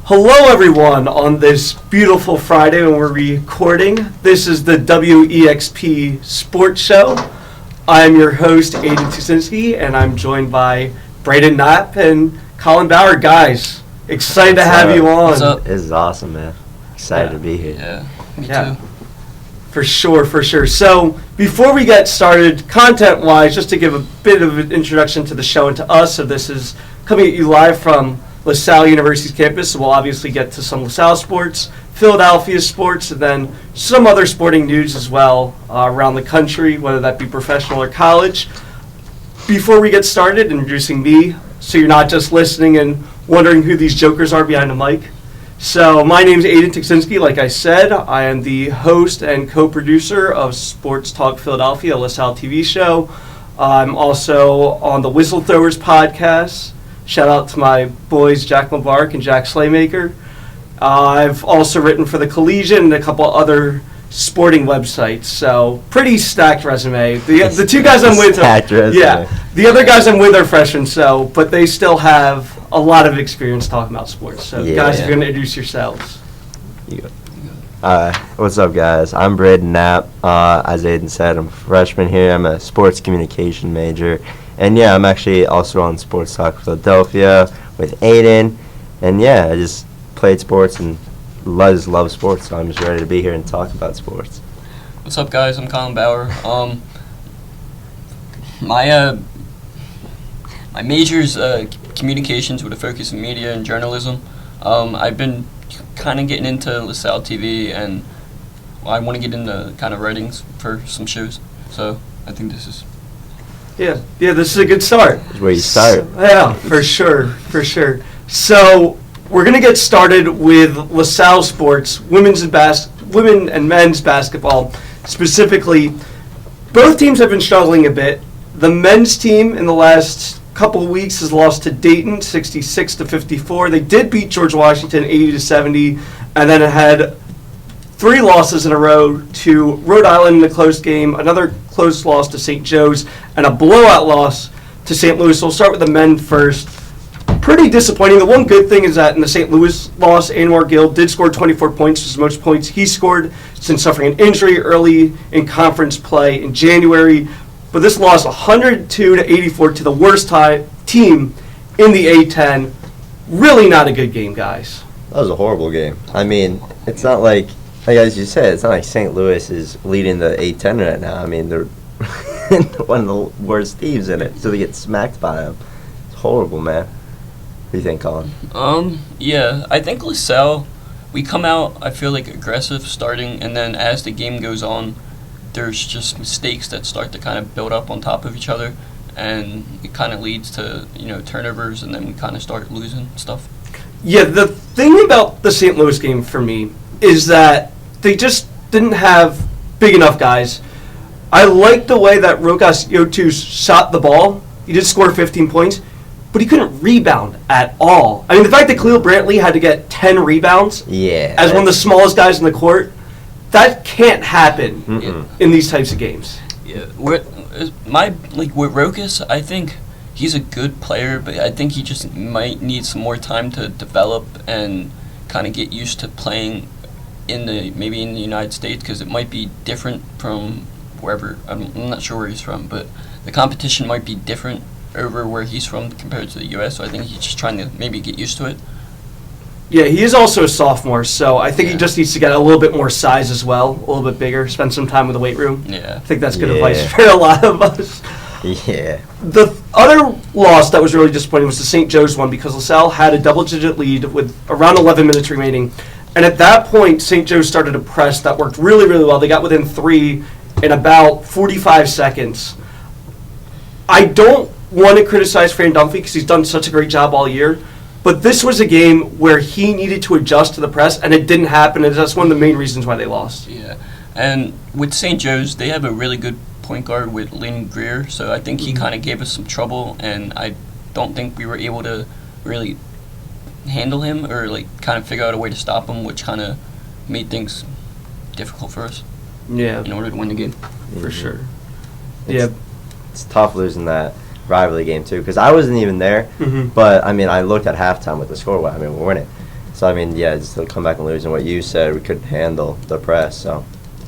Hello, everyone, on this beautiful Friday when we're recording. This is the WEXP Sports Show. I'm your host, Aidan and I'm joined by Brayden and Colin Bauer. Guys, excited to have you on. What's up? This is awesome, man. Excited to be here. Yeah, me too. For sure. So, before we get started, content-wise, just to give a bit of an introduction to the show and to us, so this is coming at you live from Salle University's campus, so we'll obviously get to some LaSalle sports, Philadelphia sports, and then some other sporting news as well around the country, whether that be professional or college. Before we get started, introducing me, so you're not just listening and wondering who these jokers are behind the mic. So my name is Aidan Tiksinski. Like I said, I am the host and co-producer of Sports Talk Philadelphia, a LaSalle TV show. I'm also on the Whistle Throwers podcast. Shout out to my boys, Jack Mubarak and Jack Slaymaker. I've also written for the Collegian and a couple other sporting websites. So pretty stacked resume. The two guys I'm with the other guys I'm with are freshmen, but they still have a lot of experience talking about sports. So guys, if you're gonna introduce yourselves. What's up, guys? I'm Brayden Knapp. As Aidan said, I'm a freshman here. I'm a sports communication major. And I'm actually also on Sports Talk Philadelphia with Aidan. And I just played sports and love sports, so I'm just ready to be here and talk about sports. What's up, guys? I'm Colin Bauer. My major's communications with a focus in media and journalism. I've been kind of getting into LaSalle TV, and I want to get into kind of writings for some shows. So I think this is... Yeah, this is a good start. This is where you start. For sure. So we're going to get started with LaSalle sports, women and men's basketball. Specifically, both teams have been struggling a bit. The men's team in the last couple of weeks has lost to Dayton 66-54. They did beat George Washington 80-70, and then it had 3 losses in a row to Rhode Island in a close game, another close loss to St. Joe's, and a blowout loss to St. Louis. So we'll start with the men first. Pretty disappointing. The one good thing is that in the St. Louis loss, Anwar Gill did score 24 points, which is the most points he scored since suffering an injury early in conference play in January. But this loss, 102-84 to the worst team in the A-10. Really not a good game, guys. That was a horrible game. I mean, it's not like as you said, it's not like St. Louis is leading the A-10 right now. I mean, they're one of the worst teams in it, so they get smacked by them. It's horrible, man. What do you think, Colin? I think LaSalle, we come out, I feel like, aggressive starting, and then as the game goes on, there's just mistakes that start to kind of build up on top of each other, and it kind of leads to, turnovers, and then we kind of start losing stuff. Yeah, the thing about the St. Louis game for me is that they just didn't have big enough guys. I like the way that Rokas Yotu shot the ball. He did score 15 points, but he couldn't rebound at all. I mean, the fact that Khalil Brantley had to get 10 rebounds as one of the smallest guys in the court, that can't happen in these types of games. Yeah, with Rokas, I think he's a good player, but I think he just might need some more time to develop and kind of get used to playing maybe in the United States, because it might be different from wherever. I'm not sure where he's from, but the competition might be different over where he's from compared to the U.S., so I think he's just trying to maybe get used to it. Yeah, he is also a sophomore, so I think he just needs to get a little bit more size as well, a little bit bigger, spend some time in the weight room. Yeah. I think that's good advice for a lot of us. Yeah. The other loss that was really disappointing was the St. Joe's one, because LaSalle had a double-digit lead with around 11 minutes remaining. And at that point, St. Joe's started a press that worked really, really well. They got within 3 in about 45 seconds. I don't want to criticize Fran Dunphy because he's done such a great job all year, but this was a game where he needed to adjust to the press, and it didn't happen, and that's one of the main reasons why they lost. Yeah, and with St. Joe's, they have a really good point guard with Lynn Greer, so I think he kind of gave us some trouble, and I don't think we were able to really handle him or kind of figure out a way to stop him, which kind of made things difficult for us. Yeah. In order to win the game. For sure. It's tough losing that rivalry game too, because I wasn't even there. But I mean, I looked at halftime with the score. I mean, we're winning. So, I mean, yeah, just to come back and lose. And what you said, we couldn't handle the press. So,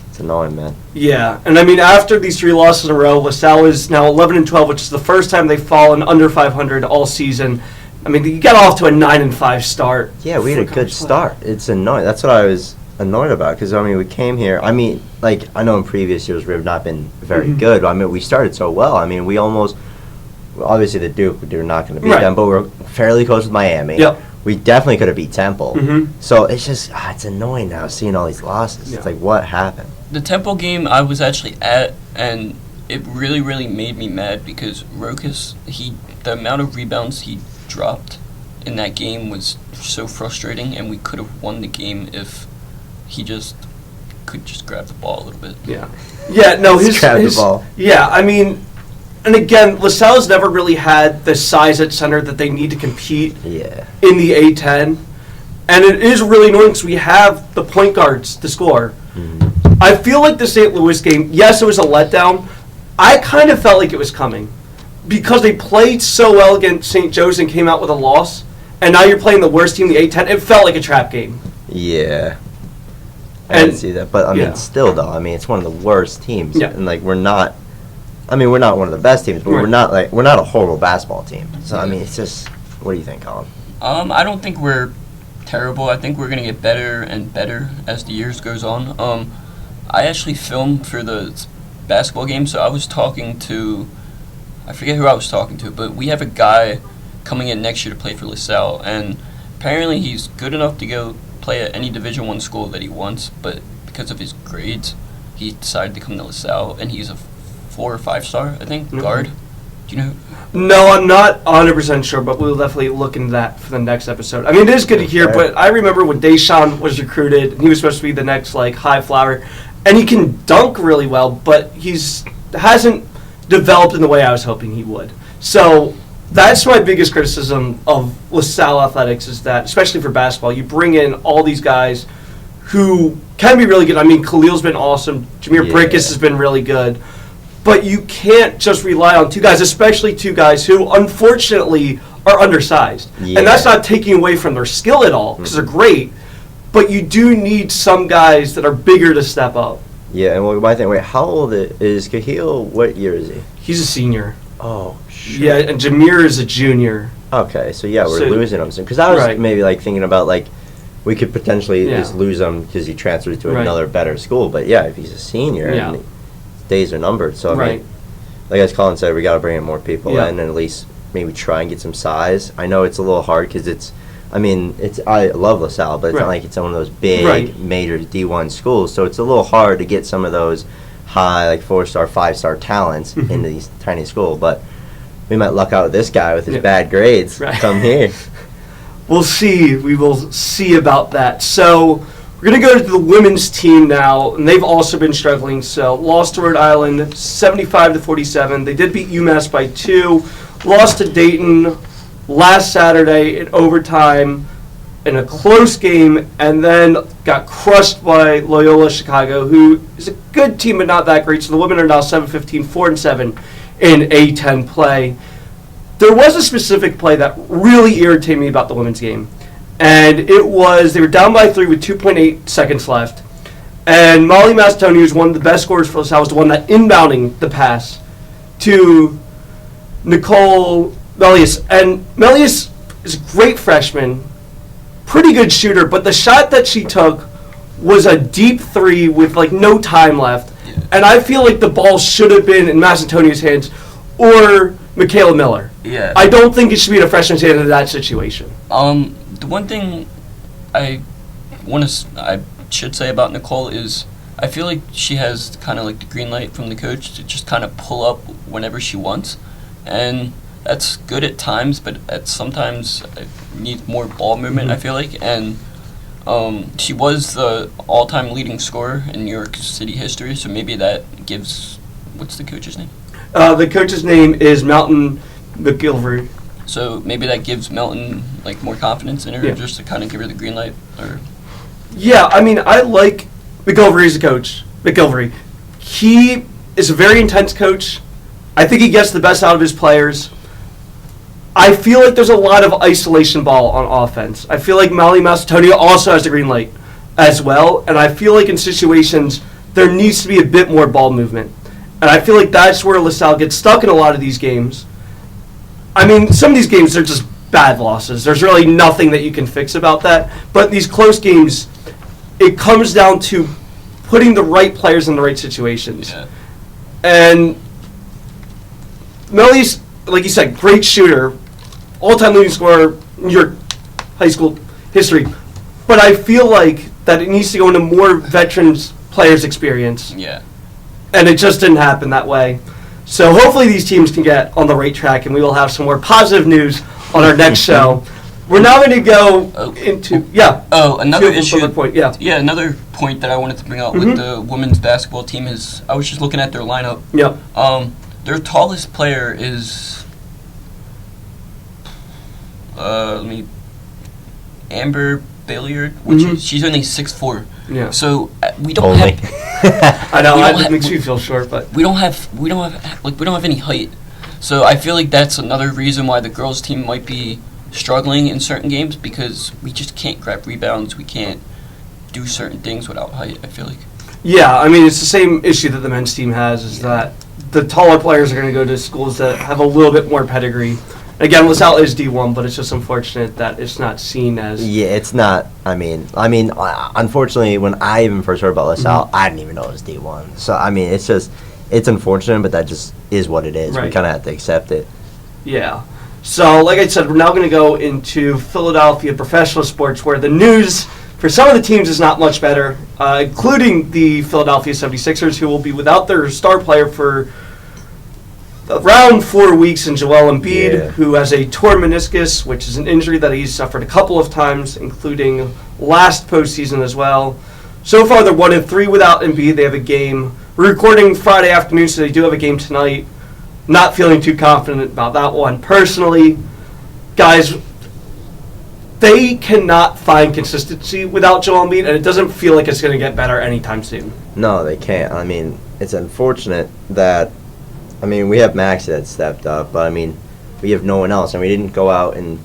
it's annoying, man. Yeah, and I mean, after these 3 losses in a row, LaSalle is now 11-12, which is the first time they've fallen under 500 all season. I mean, you got off to a 9-5 start. Yeah, we had a good start. It's annoying. That's what I was annoyed about because, I mean, we came here. I mean, like, I know in previous years we have not been very good. I mean, we started so well. I mean, we almost, obviously the Duke, we were not going to beat them, but we're fairly close with Miami. Yep. We definitely could have beat Temple. Mm-hmm. So it's just, it's annoying now seeing all these losses. Yeah. It's like, what happened? The Temple game I was actually at, and it really, really made me mad because Rokas, the amount of rebounds he dropped in that game was so frustrating, and we could have won the game if he could just grab the ball a little bit. Yeah. Yeah, no, Grab the ball. Yeah, I mean, and again, LaSalle's never really had the size at center that they need to compete in the A-10. And it is really annoying because we have the point guards to score. Mm-hmm. I feel like the St. Louis game, yes, it was a letdown. I kind of felt like it was coming because they played so well against St. Joe's and came out with a loss. And now you're playing the worst team in the A-10. It felt like a trap game. Yeah. I And- can see that. But, I mean, still, though, I mean, it's one of the worst teams. Yeah. And, like, we're not one of the best teams, but we're not a horrible basketball team. So, I mean, it's just, what do you think, Colin? I don't think we're terrible. I think we're going to get better and better as the years goes on. I actually filmed for the basketball game, so I was talking to, I forget who I was talking to, but we have a guy coming in next year to play for LaSalle, and apparently he's good enough to go play at any Division I school that he wants, but because of his grades, he decided to come to LaSalle, and he's a 4 or 5 star, I think, guard. Do you know? No, I'm not 100% sure, but we'll definitely look into that for the next episode. I mean, it is good to hear, but I remember when Deshaun was recruited, and he was supposed to be the next, like, high flower, and he can dunk really well, but hasn't developed in the way I was hoping he would. So that's my biggest criticism of LaSalle athletics is that, especially for basketball, you bring in all these guys who can be really good. I mean, Khalil's been awesome. Jameer Brickus has been really good. But you can't just rely on 2 guys, especially 2 guys who, unfortunately, are undersized. Yeah. And that's not taking away from their skill at all, because they're great. But you do need some guys that are bigger to step up. Yeah, and my thing, how old is Kahil? What year is he? He's a senior. Oh, shit. Yeah, and Jameer is a junior. Okay, so yeah, we're losing him soon. Because I was maybe like thinking about like we could potentially just lose him because he transfers to another better school. But yeah, if he's a senior, and his days are numbered. So I mean, like as Colin said, we got to bring in more people in and at least maybe try and get some size. I know it's a little hard because I love LaSalle, but it's not like it's one of those big major D1 schools. So it's a little hard to get some of those high, like 4-star, 5-star talents into these tiny schools. But we might luck out with this guy with his bad grades. Come here. We'll see. We will see about that. So we're going to go to the women's team now, and they've also been struggling. So lost to Rhode Island, 75-47. They did beat UMass by 2. Lost to Dayton last Saturday in overtime in a close game, and then got crushed by Loyola Chicago, who is a good team but not that great. So the women are now 7-15, 4-7 in A10 play. There was a specific play that really irritated me about the women's game, and it was they were down by 3 with 2.8 seconds left, and Molly Mastoni, who's one of the best scorers for LaSalle, was the one that inbounding the pass to Nicole Melius. And Melius is a great freshman, pretty good shooter, but the shot that she took was a deep 3 with like no time left, and I feel like the ball should have been in Mastoni's hands or Michaela Miller. Yeah. I don't think it should be in a freshman's hand in that situation. The one thing I should say about Nicole is I feel like she has kind of like the green light from the coach to just kind of pull up whenever she wants, and that's good at times, but sometimes it needs more ball movement. I feel like, and she was the all-time leading scorer in New York City history, so maybe that gives what's the coach's name? The coach's name is Melton McGilvery. So maybe that gives Melton like more confidence in her, just to kind of give her the green light. Or yeah, I mean, I like McGilvery as a coach. McGilvery, he is a very intense coach. I think he gets the best out of his players. I feel like there's a lot of isolation ball on offense. I feel like Mally Macedonia also has the green light as well, and I feel like in situations there needs to be a bit more ball movement. And I feel like that's where LaSalle gets stuck in a lot of these games. I mean, some of these games are just bad losses. There's really nothing that you can fix about that. But these close games, it comes down to putting the right players in the right situations. Yeah. And Melly's, like you said, great shooter, all-time leading scorer in your high school history. But I feel like that it needs to go into more veterans players' experience. Yeah. And it just didn't happen that way. So hopefully these teams can get on the right track, and we will have some more positive news on our next show. We're now going to go into another issue. Point. Another point that I wanted to bring up with the women's basketball team is I was just looking at their lineup. Yep. Their tallest player is Amber Billiard, which is, she's only 6'4". Yeah. So we don't have. I know it makes me feel short, but we don't have any height. So I feel like that's another reason why the girls' team might be struggling in certain games, because we just can't grab rebounds. We can't do certain things without height, I feel like. Yeah, I mean, it's the same issue that the men's team has, is that the taller players are going to go to schools that have a little bit more pedigree. Again, LaSalle is D1, but it's just unfortunate that it's not seen as... Yeah, it's not. I mean, unfortunately, when I even first heard about LaSalle, I didn't even know it was D1. So, I mean, it's unfortunate, but that just is what it is. Right. We kind of have to accept it. Yeah. So, like I said, we're now going to go into Philadelphia professional sports, where the news for some of the teams is not much better, including the Philadelphia 76ers, who will be without their star player for around 4 weeks, in Joel Embiid, who has a torn meniscus, which is an injury that he's suffered a couple of times, including last postseason as well. So far, they're 1-3 without Embiid. They have a game. We're recording Friday afternoon, so they do have a game tonight. Not feeling too confident about that one. Personally, guys, they cannot find consistency without Joel Embiid, and it doesn't feel like it's going to get better anytime soon. No, they can't. I mean, it's unfortunate that, we have Maxi that stepped up, but, we have no one else, and we didn't go out and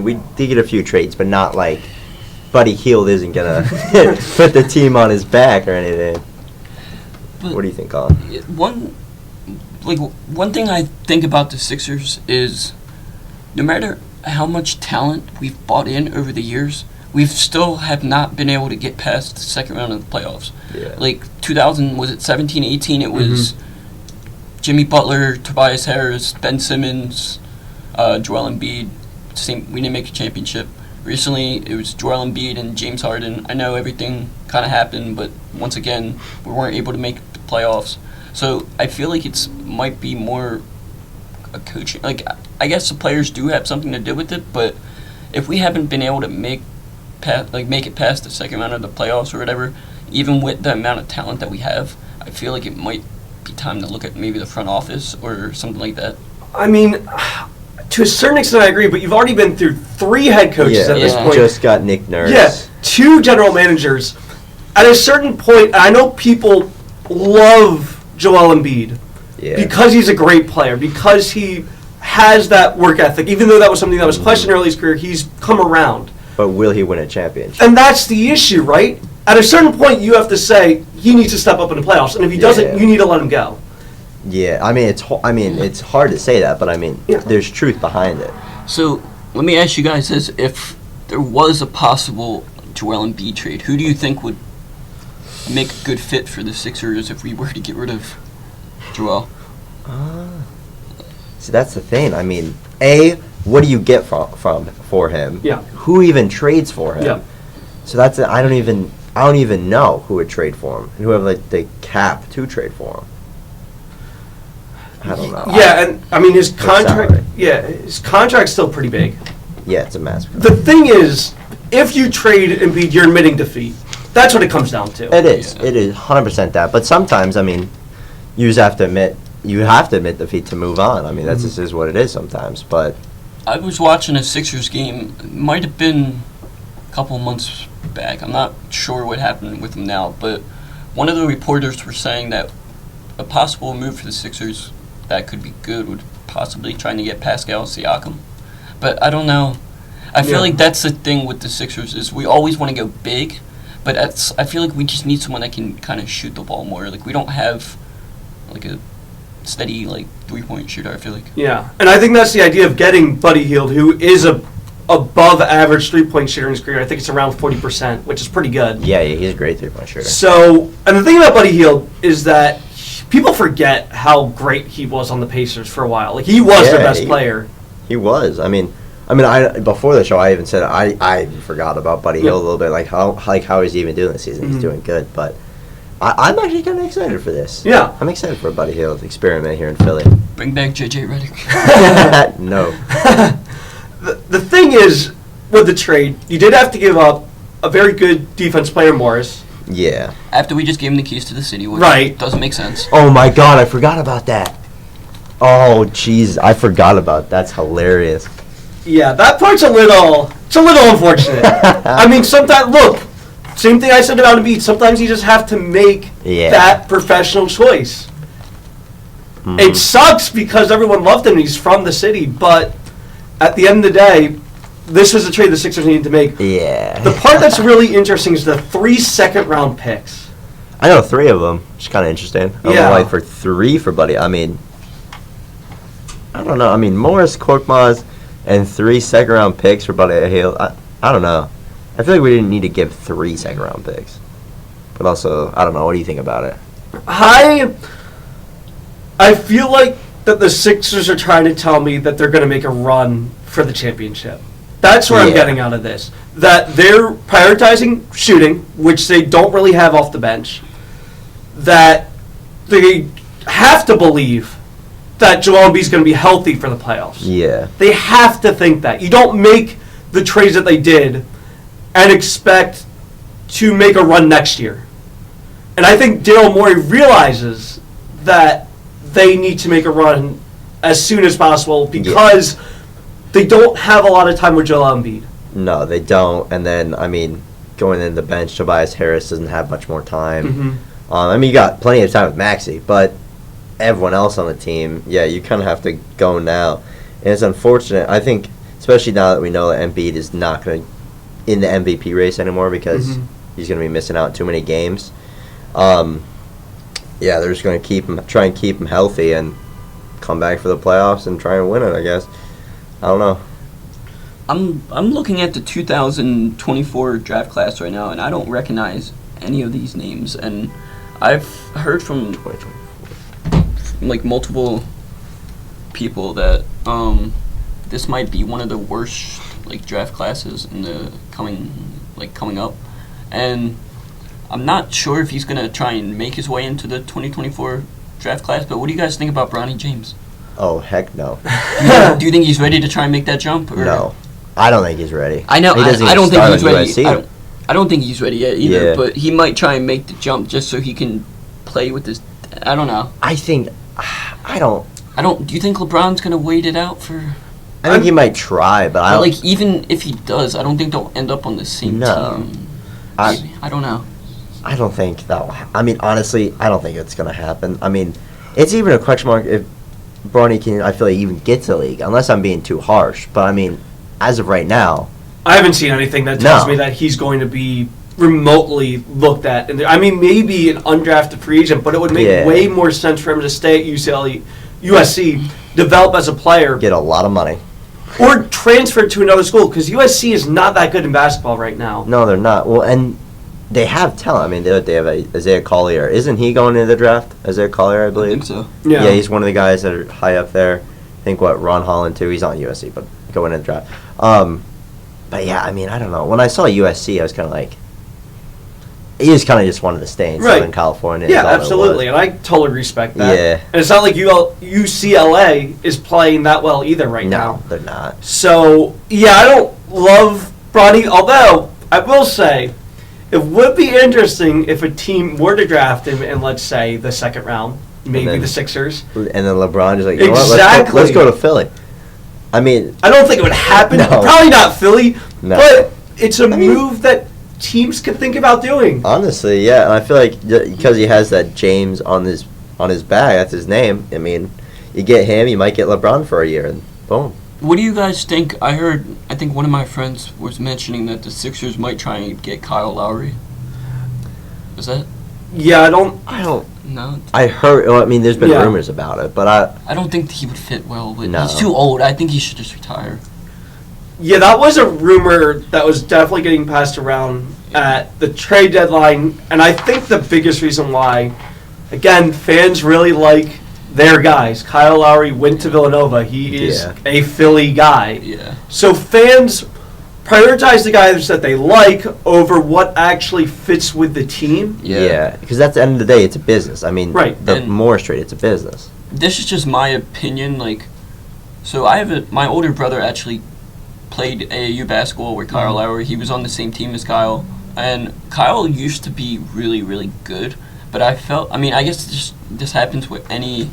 we did get a few trades, but not like Buddy Hield isn't going to put the team on his back or anything. But what do you think, Colin? One thing I think about the Sixers is no matter how much talent we've bought in over the years, we've still have not been able to get past the second round of the playoffs. Yeah. Like 17, 18, it was Jimmy Butler, Tobias Harris, Ben Simmons, Joel Embiid. We didn't make a championship. Recently, it was Joel Embiid and James Harden. I know everything kind of happened, but once again, we weren't able to make the playoffs. So I feel like it might be more a coaching. Like, I guess the players do have something to do with it, but if we haven't been able to make it past the second round of the playoffs or whatever, even with the amount of talent that we have, I feel like it might be time to look at maybe the front office or something like that. To a certain extent, I agree, but you've already been through 3 head coaches at this point. Just got Nick Nurse. Yeah, 2 general managers. At a certain point, I know people love Joel Embiid because he's a great player, because he has that work ethic. Even though that was something that was questioned early in his career, he's come around. But will he win a championship? And that's the issue, right? At a certain point, you have to say he needs to step up in the playoffs, and if he doesn't, you need to let him go. Yeah, it's hard to say that, but there's truth behind it. So let me ask you guys this: if there was a possible Joel Embiid trade, who do you think would make a good fit for the Sixers if we were to get rid of Joel? See, that's the thing. What do you get for him? Yeah. Who even trades for him? Yeah. So that's I don't even know who would trade for him and who have the cap to trade for him. I don't know. Yeah, and his contract. Yeah, his contract's still pretty big. Yeah, it's a massive. The thing is, if you trade Embiid, you're admitting defeat. That's what it comes down to. It is. It is 100% that. But sometimes, you just have to admit defeat to move on. That's just is what it is sometimes. But I was watching a Sixers game. It might have been a couple of months back. I'm not sure what happened with him now, but one of the reporters were saying that a possible move for the Sixers that could be good would possibly trying to get Pascal Siakam. but I don't know. I feel Yeah. like that's the thing with the Sixers is we always want to go big, but I feel like we just need someone that can kind of shoot the ball more. Like we don't have like a steady like 3-point shooter. I feel like. Yeah, and I think that's the idea of getting Buddy Hield, who is a above average 3-point shooter in his career. I think it's around 40%, which is pretty good. Yeah, he's a great 3-point shooter. So, and the thing about Buddy Hield is that people forget how great he was on the Pacers for a while. Like he was their best player. He was. I mean, before the show, I even said I forgot about Buddy Hield a little bit. Like how is he even doing this season? He's doing good, but I'm actually kind of excited for this. Yeah, I'm excited for Buddy Hield's experiment here in Philly. Bring back JJ Redick. No. the thing is with the trade, you did have to give up a very good defense player, Morris. Yeah. After we just gave him the keys to the city, which Right. doesn't make sense. Oh my God, I forgot about that. Oh jeez, I forgot about that. That's hilarious. Yeah, that part's a little unfortunate. I mean, sometimes, look, same thing I said about Embiid. Sometimes you just have to make that professional choice. Mm-hmm. It sucks because everyone loved him. He's from the city, but at the end of the day, this was a trade the Sixers needed to make. Yeah. The part that's really interesting is the 3 second-round picks. I know 3 of them. It's kind of interesting. I don't know why for 3 for Buddy. I mean, I don't know. I mean, Morris, Korkmaz, and 3 second-round picks for Buddy Hield. I don't know. I feel like we didn't need to give 3 second-round picks. But also, I don't know. What do you think about it? I feel like that the Sixers are trying to tell me that they're going to make a run for the championship. That's where I'm getting out of this. That they're prioritizing shooting, which they don't really have off the bench. That they have to believe that Joel Embiid's going to be healthy for the playoffs. Yeah. They have to think that. You don't make the trades that they did and expect to make a run next year. And I think Daryl Morey realizes that they need to make a run as soon as possible because they don't have a lot of time with Joel Embiid. No, they don't. And then, I mean, going into the bench, Tobias Harris doesn't have much more time. Mm-hmm. I mean, you got plenty of time with Maxey, but everyone else on the team, you kind of have to go now. And it's unfortunate. I think, especially now that we know that Embiid is not going to in the MVP race anymore because he's going to be missing out too many games. They're just going to try and keep him healthy and come back for the playoffs and try and win it, I guess. I don't know. I'm looking at the 2024 draft class right now, and I don't recognize any of these names. And I've heard from like multiple people that this might be one of the worst like draft classes in the coming up, and I'm not sure if he's gonna try and make his way into the 2024 draft class. But what do you guys think about Bronny James? Oh, heck no. Do you think he's ready to try and make that jump? Or? No. I don't think he's ready. I know. He doesn't I don't even think start he's on ready. USC. I don't think he's ready yet either. Yeah. But he might try and make the jump just so he can play with his. I don't know. I don't. Do you think LeBron's gonna wait it out for? I think he might try, but I don't. Like even if he does, I don't think they'll end up on the same team. I don't know. I don't think that will I mean, honestly, I don't think it's going to happen. I mean, it's even a question mark if Bronny can, I feel like, even get to the league, unless I'm being too harsh. But, I mean, as of right now... I haven't seen anything that tells me that he's going to be remotely looked at. I mean, maybe an undrafted free agent, but it would make way more sense for him to stay at USC, develop as a player. Get a lot of money. Or transfer to another school, because USC is not that good in basketball right now. No, they're not. Well, and they have talent. I mean, they have Isaiah Collier. Isn't he going into the draft? Isaiah Collier, I believe. I think so. Yeah, he's one of the guys that are high up there. I think, Ron Holland, too. He's not USC, but going in the draft. But, yeah, I mean, I don't know. When I saw USC, I was kind of like, he just wanted to stay in Southern California. Yeah, absolutely, and I totally respect that. Yeah. And it's not like UCLA is playing that well either now. No, they're not. So, yeah, I don't love Bronny, although I will say it would be interesting if a team were to draft him in, let's say, the second round, maybe the Sixers. And then LeBron just like, Exactly. let's go to Philly. I mean... I don't think it would happen. No. Probably not Philly, No. but it's a move that teams could think about doing. Honestly, yeah, and I feel like because he has that James on his bag, that's his name. I mean, you get him, you might get LeBron for a year, and boom. What do you guys think? I think one of my friends was mentioning that the Sixers might try and get Kyle Lowry. Is that? Yeah, I don't. No. I heard. Well, I mean, there's been Yeah. rumors about it, but I don't think he would fit well. But No. he's too old. I think he should just retire. Yeah, that was a rumor that was definitely getting passed around at the trade deadline, and I think the biggest reason why, again, fans really like their guys. Kyle Lowry went to Villanova. He is a Philly guy. Yeah. So fans prioritize the guys that they like over what actually fits with the team. yeah, because at the end of the day, it's a business. I mean, Right. the And- Morris trade, it's a business. This is just my opinion. Like, so my older brother actually played AAU basketball with Kyle Lowry. He was on the same team as Kyle, and Kyle used to be really, really good. But I guess this happens with any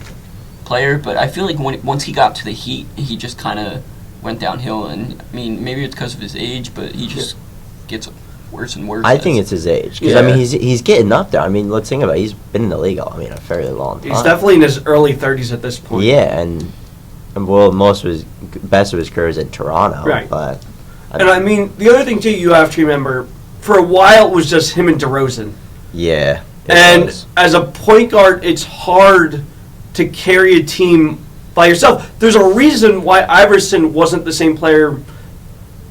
player. But I feel like once he got to the Heat, he just kind of went downhill. And I mean, maybe it's because of his age, but he just gets worse and worse. I think it's his age. Because, Yeah. I mean, he's getting up there. I mean, let's think about it. He's been in the league, a fairly long time. He's definitely in his early 30s at this point. Yeah, and well, most of his best of his career is in Toronto. Right. But And I mean, the other thing too, you have to remember, for a while it was just him and DeRozan. yeah. it And was. as a point guard, it's hard to carry a team by yourself. There's a reason why Iverson wasn't the same player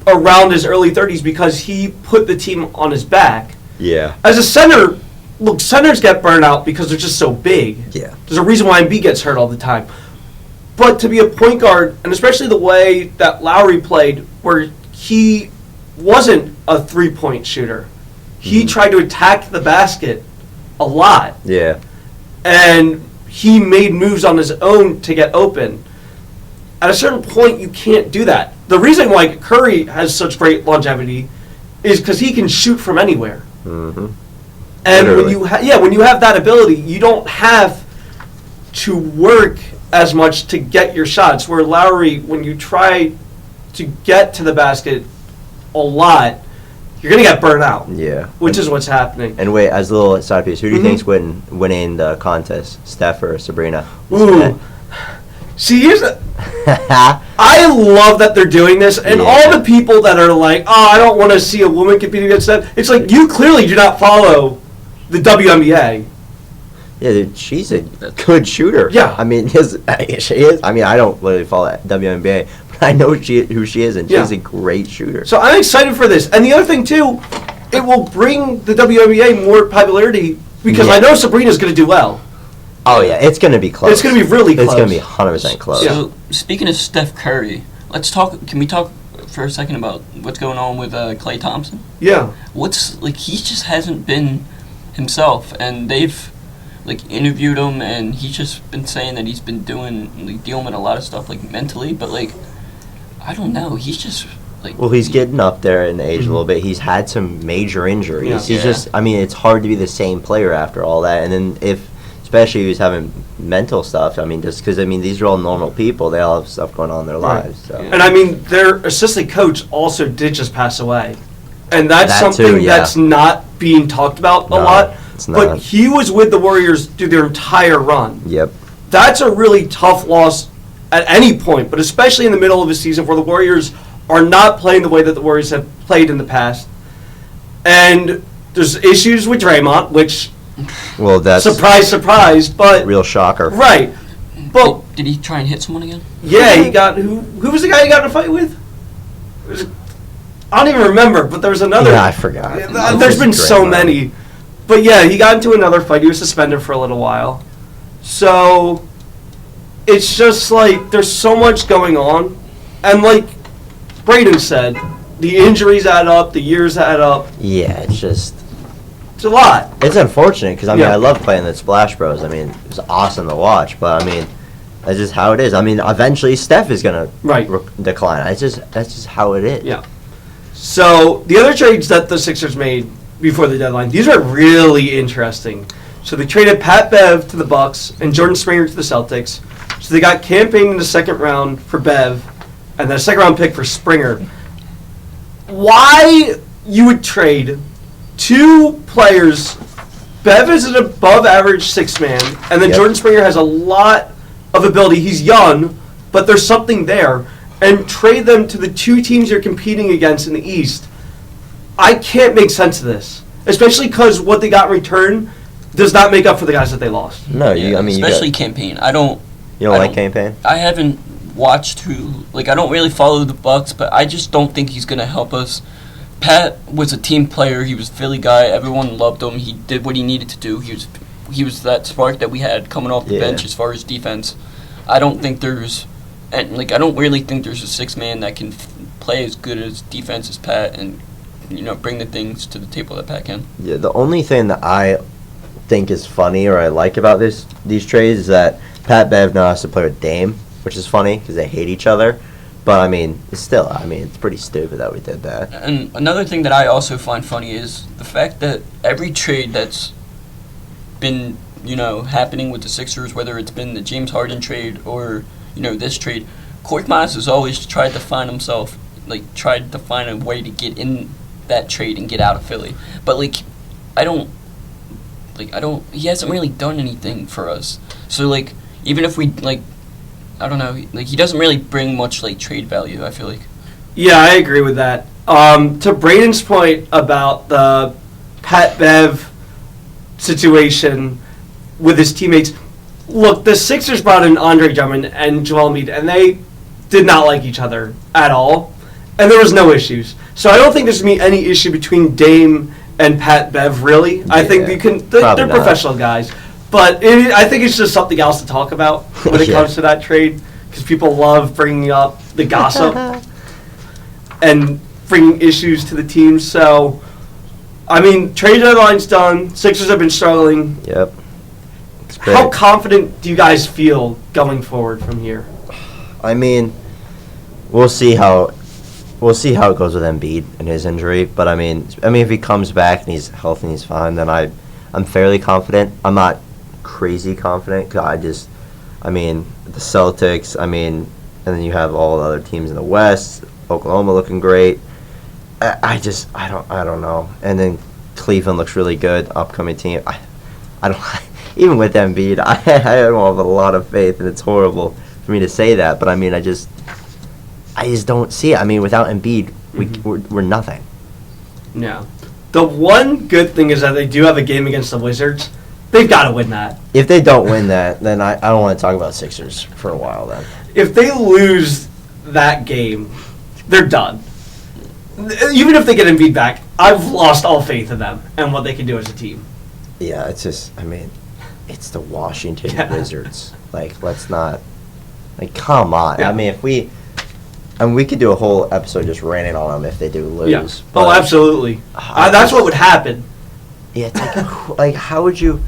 around his early 30s, because he put the team on his back. Yeah. As a center, look, centers get burned out because they're just so big. Yeah. There's a reason why Embiid gets hurt all the time. But to be a point guard, and especially the way that Lowry played, where he wasn't a three-point shooter. He tried to attack the basket a lot. Yeah. And he made moves on his own to get open. At a certain point, you can't do that. The reason why Curry has such great longevity is because he can shoot from anywhere. Mm-hmm. And Literally. when you have that ability, you don't have to work as much to get your shots. Where Lowry, when you try to get to the basket a lot, you're going to get burned out. Yeah. Which is what's happening. And wait, as a little side piece, who do you Mhm. think's winning the contest, Steph or Sabrina? Ooh. See, I love that they're doing this, and Yeah. all the people that are like, oh, I don't want to see a woman compete against them. It's like, you clearly do not follow the WNBA. Yeah, dude, she's a good shooter. Yeah. I mean, she is. I mean, I don't really follow WNBA, but I know who she is, and Yeah. she's a great shooter. So I'm excited for this. And the other thing, too, it will bring the WNBA more popularity, because Yeah. I know Sabrina's going to do well. Oh, yeah, it's going to be close. It's going to be really close. It's going to be 100% close. Yeah. So speaking of Steph Curry, can we talk for a second about what's going on with Klay Thompson? Yeah. He just hasn't been himself, and they've interviewed him, and he's just been saying that he's been dealing with a lot of stuff mentally, but I don't know, he's just Well, he's getting up there in age a little bit. He's had some major injuries. Yeah. He's just, I mean, it's hard to be the same player after all that. And then especially if he's having mental stuff, I mean, just because, I mean, these are all normal people. They all have stuff going on in their Right. lives. So. Yeah. And I mean, their assistant coach also did just pass away. And that's That something too, yeah. that's not being talked about a No, lot. it's But not. he was with the Warriors through their entire run. Yep. That's a really tough loss at any point, but especially in the middle of a season where the Warriors are not playing the way that the Warriors have played in the past. And there's issues with Draymond, which, Well, that's surprise, surprise, but real shocker. right. But did he try and hit someone again? yeah, he got who was the guy he got in a fight with? I don't even remember, but there was another. Yeah, I forgot. There's been so Draymond. many. But yeah, he got into another fight. He was suspended for a little while. So it's just there's so much going on. And like Brayden said, the injuries add up, the years add up. Yeah, it's a lot. It's unfortunate because, I mean, Yeah. I love playing the Splash Bros. I mean, it's awesome to watch, but I mean, that's just how it is. I mean, eventually Steph is going to Right. decline. That's just how it is. Yeah. So the other trades that the Sixers made before the deadline, these are really interesting. So they traded Pat Bev to the Bucks and Jordan Springer to the Celtics. So they got campaign in the second round for Bev and then a second round pick for Springer. Why you would trade two players? Bev is an above average six man, and then Yep. Jordan Springer has a lot of ability. He's young, but there's something there. and trade them to the two teams you're competing against in the East, I can't make sense of this. Especially because what they got in return does not make up for the guys that they lost. No, especially Campaign. I don't like Campaign? I haven't watched I don't really follow the Bucks, but I just don't think he's going to help us. Pat was a team player. He was a Philly guy. Everyone loved him. He did what he needed to do. He was that spark that we had coming off the bench as far as defense. I don't think I don't really think there's a six man that can play as good as defense as Pat and bring the things to the table that Pat can. Yeah, the only thing that I think is funny or I like about these trades is that Pat Bev now has to play with Dame, which is funny because they hate each other. But, it's pretty stupid that we did that. And another thing that I also find funny is the fact that every trade that's been, happening with the Sixers, whether it's been the James Harden trade or, this trade, Korkmaz has always tried to find a way to get in that trade and get out of Philly. But, he hasn't really done anything for us. So, even if we, I don't know, he doesn't really bring much, trade value, I feel like. Yeah, I agree with that. To Brayden's point about the Pat Bev situation with his teammates, look, the Sixers brought in Andre Drummond and Joel Embiid, and they did not like each other at all, and there was no issues. So I don't think there's going to be any issue between Dame and Pat Bev, really. I think they're professional guys. But I think it's just something else to talk about when it comes to that trade, because people love bringing up the gossip and bringing issues to the team. So, trade deadline's done. Sixers have been struggling. Yep. How confident do you guys feel going forward from here? We'll see how it goes with Embiid and his injury. But if he comes back and he's healthy and he's fine, then I'm fairly confident. I'm not crazy confident because the Celtics, and then you have all the other teams in the West, Oklahoma looking great. I don't know. And then Cleveland looks really good, upcoming team. I don't even with Embiid, I don't have a lot of faith, and it's horrible for me to say that, but I just don't see it. Without Embiid, we're nothing. Yeah. The one good thing is that they do have a game against the Wizards. They've got to win that. If they don't win that, then I don't want to talk about Sixers for a while then. If they lose that game, they're done. Even if they get Embiid back, I've lost all faith in them and what they can do as a team. Yeah, it's just, it's the Washington Wizards. Let's not, come on. Yeah. If we could do a whole episode just ranting on them if they do lose. Yeah. Oh, absolutely. That's what would happen. Yeah, it's how would you...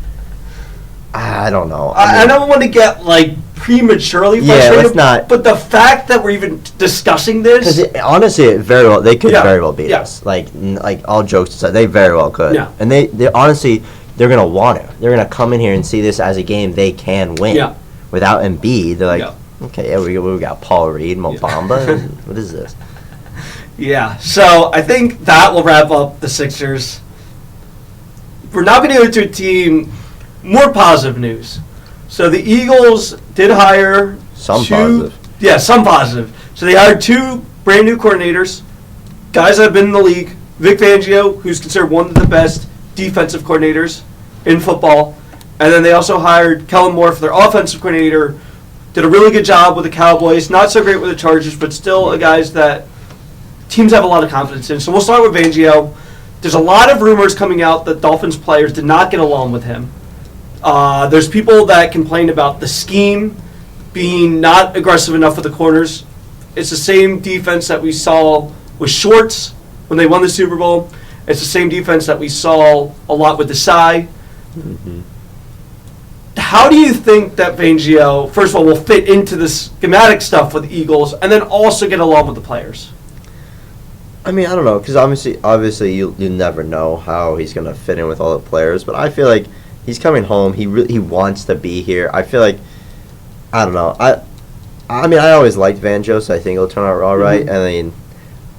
I don't know. I don't want to get prematurely frustrated. Yeah, let's not. But the fact that we're even discussing this, because honestly, they could very well beat us. All jokes aside, they very well could. Yeah. And they honestly, they're gonna want to. They're gonna come in here and see this as a game they can win. Yeah. Without Embiid, they're okay, we got Paul Reed, Mo Bamba. What is this? Yeah. So I think that will wrap up the Sixers. We're now going to go to a team. More positive news. So the Eagles did hire some positive. Yeah, some positive. So they hired two brand new coordinators, guys that have been in the league. Vic Fangio, who's considered one of the best defensive coordinators in football, and then they also hired Kellen Moore for their offensive coordinator. Did a really good job with the Cowboys. Not so great with the Chargers, but still a guys that teams have a lot of confidence in. So we'll start with Fangio. There's a lot of rumors coming out that Dolphins players did not get along with him. There's people that complained about the scheme being not aggressive enough with the corners. It's the same defense that we saw with Schwartz when they won the Super Bowl. It's the same defense that we saw a lot with Desai. Mm-hmm. How do you think that Fangio, first of all, will fit into the schematic stuff with the Eagles and then also get along with the players? I don't know, because obviously you never know how he's going to fit in with all the players, but I feel like he's coming home. He wants to be here. I feel like, I don't know. I always liked Fangio, so I think it'll turn out all right. Mm-hmm.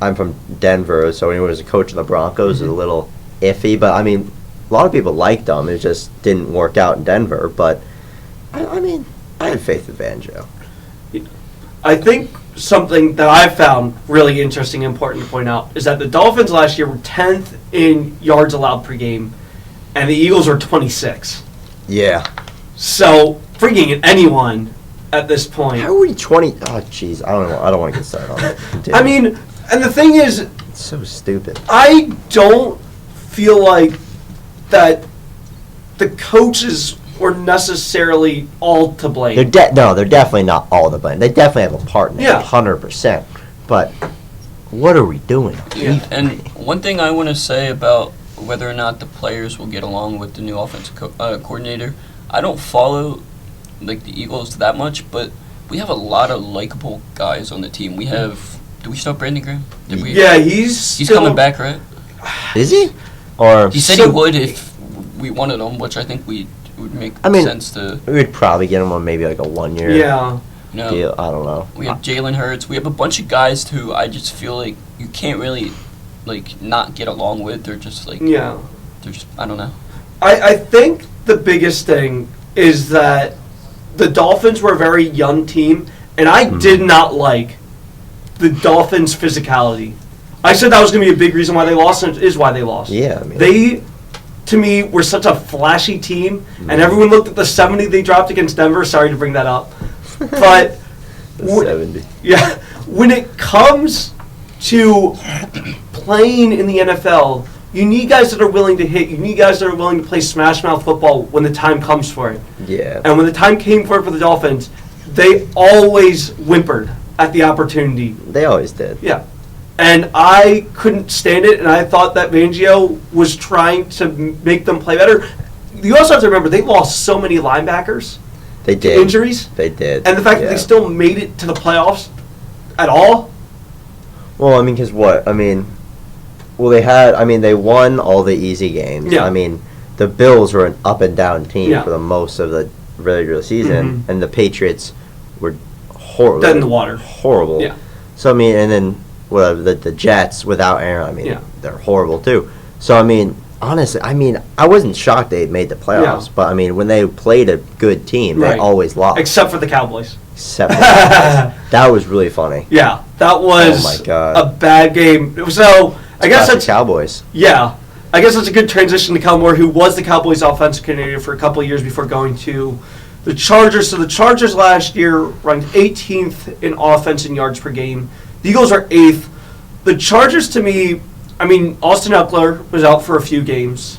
I'm from Denver, so when he was a coach of the Broncos, it was a little iffy, but a lot of people liked him. It just didn't work out in Denver, but I had faith in Fangio. I think something that I found really interesting and important to point out is that the Dolphins last year were 10th in yards allowed per game, and the Eagles were 26. Yeah. So, freaking anyone at this point. How are we 20? Oh, jeez. I don't know. I don't want to get started on that. I mean, and the thing is, It's so stupid. I don't feel like that the coaches were necessarily all to blame. They're definitely not all to blame. They definitely have a part in it, Yeah. 100%. But what are we doing? Yeah. And one thing I want to say about whether or not the players will get along with the new offensive coordinator, I don't follow like the Eagles that much, but we have a lot of likable guys on the team. We have. Did we start Brayden Graham? Did we? Yeah, he's still coming back, right? Is he? Or He said he would if we wanted him, which I think would make sense to. we would probably get him on maybe like a 1-year Yeah. You know, deal. I don't know. we have Jalen Hurts. We have a bunch of guys who I just feel like you can't really like not get along with. They're just like Yeah. they're just I don't know. I think the biggest thing is that the Dolphins were a very young team, and I did not like the Dolphins' physicality. I said that was going to be a big reason why they lost, and it is why they lost. Yeah, I mean, They, to me, were such a flashy team, and everyone looked at the 70 they dropped against Denver. Sorry to bring that up. But, the 70. yeah, when it comes to playing in the NFL, you need guys that are willing to hit. You need guys that are willing to play smash mouth football when the time comes for it. Yeah. And when the time came for it for the Dolphins, they always whimpered at the opportunity. They always did. Yeah. And I couldn't stand it, and I thought that Fangio was trying to make them play better. You also have to remember, they lost so many linebackers They to did. injuries. They did. And the fact that they still made it to the playoffs at all. Well, I mean, because what? I mean, they won all the easy games. Yeah. I mean, the Bills were an up and down team Yeah. for the most of the regular season, and the Patriots were horrible. Dead in the water. Horrible. Yeah. So, I mean, and then the Jets without Aaron, I mean, Yeah. they're horrible too. So, I mean, honestly, I wasn't shocked they made the playoffs, Yeah. but, I mean, when they played a good team, Right. they always lost. Except for the Cowboys. Except for that was really funny. Yeah, that was Oh my God. a bad game. So, I guess Classic that's Cowboys. Yeah, I guess that's a good transition to Kellen Moore, who was the Cowboys' offensive coordinator for a couple of years before going to the Chargers. So the Chargers last year ranked 18th in offense in yards per game. The Eagles are 8th. The Chargers, to me, I mean, Austin Eckler was out for a few games.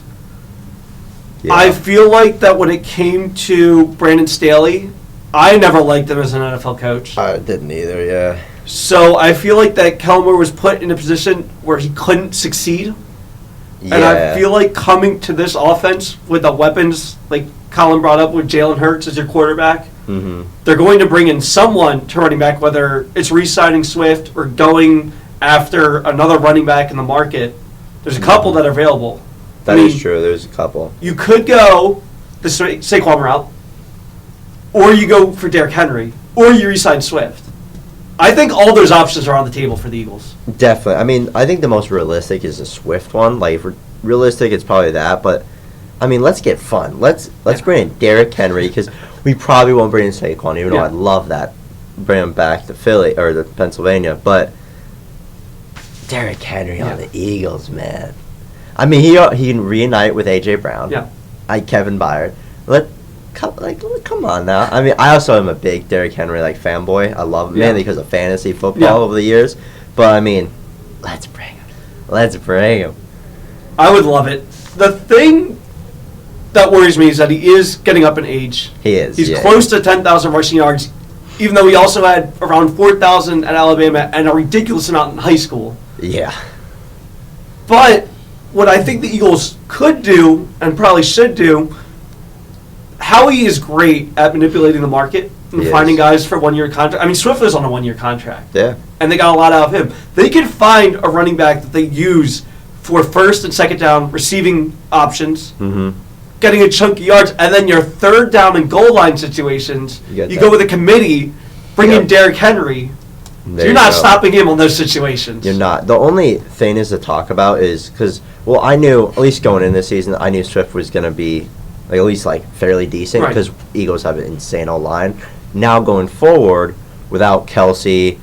Yeah. I feel like that when it came to Brandon Staley, I never liked him as an NFL coach. I didn't either, yeah. So I feel like that Kellen Moore was put in a position where he couldn't succeed. Yeah. And I feel like coming to this offense with the weapons, like Colin brought up with Jalen Hurts as your quarterback, they're going to bring in someone to running back, whether it's re-signing Swift or going after another running back in the market. There's a couple that are available. That is true. There's a couple. You could go the Saquon route, or you go for Derrick Henry, or you re-sign Swift. I think all those options are on the table for the Eagles. Definitely. I mean, I think the most realistic is the Swift one. Like, if we're realistic, it's probably that. But, I mean, let's get fun. Let's bring in Derrick Henry, because we probably won't bring in Saquon, even though Yeah. I'd love that. Bring him back to Philly, or to Pennsylvania. But Derrick Henry on the Eagles, man. I mean, he can reunite with A.J. Brown. Yeah. Kevin Byard. Come on now. I mean, I also am a big Derrick Henry fanboy. I love him mainly because of fantasy football over the years. But I mean, let's bring him. Let's bring him. I would love it. The thing that worries me is that he is getting up in age. He is. He's close to 10,000 rushing yards, even though he also had around 4,000 at Alabama and a ridiculous amount in high school. Yeah. But what I think the Eagles could do, and probably should do, Howie is great at manipulating the market and finding guys for one-year contract. I mean, Swift is on a one-year contract. Yeah. And they got a lot out of him. They can find a running back that they use for first and second down receiving options, getting a chunky yards, and then your third down and goal line situations, you go with a committee, bring in Derrick Henry. So you're not stopping him on those situations. You're not. The only thing is to talk about is because, I knew, at least going in this season, I knew Swift was going to be at least fairly decent because Eagles have an insane O-line. Now going forward, without Kelsey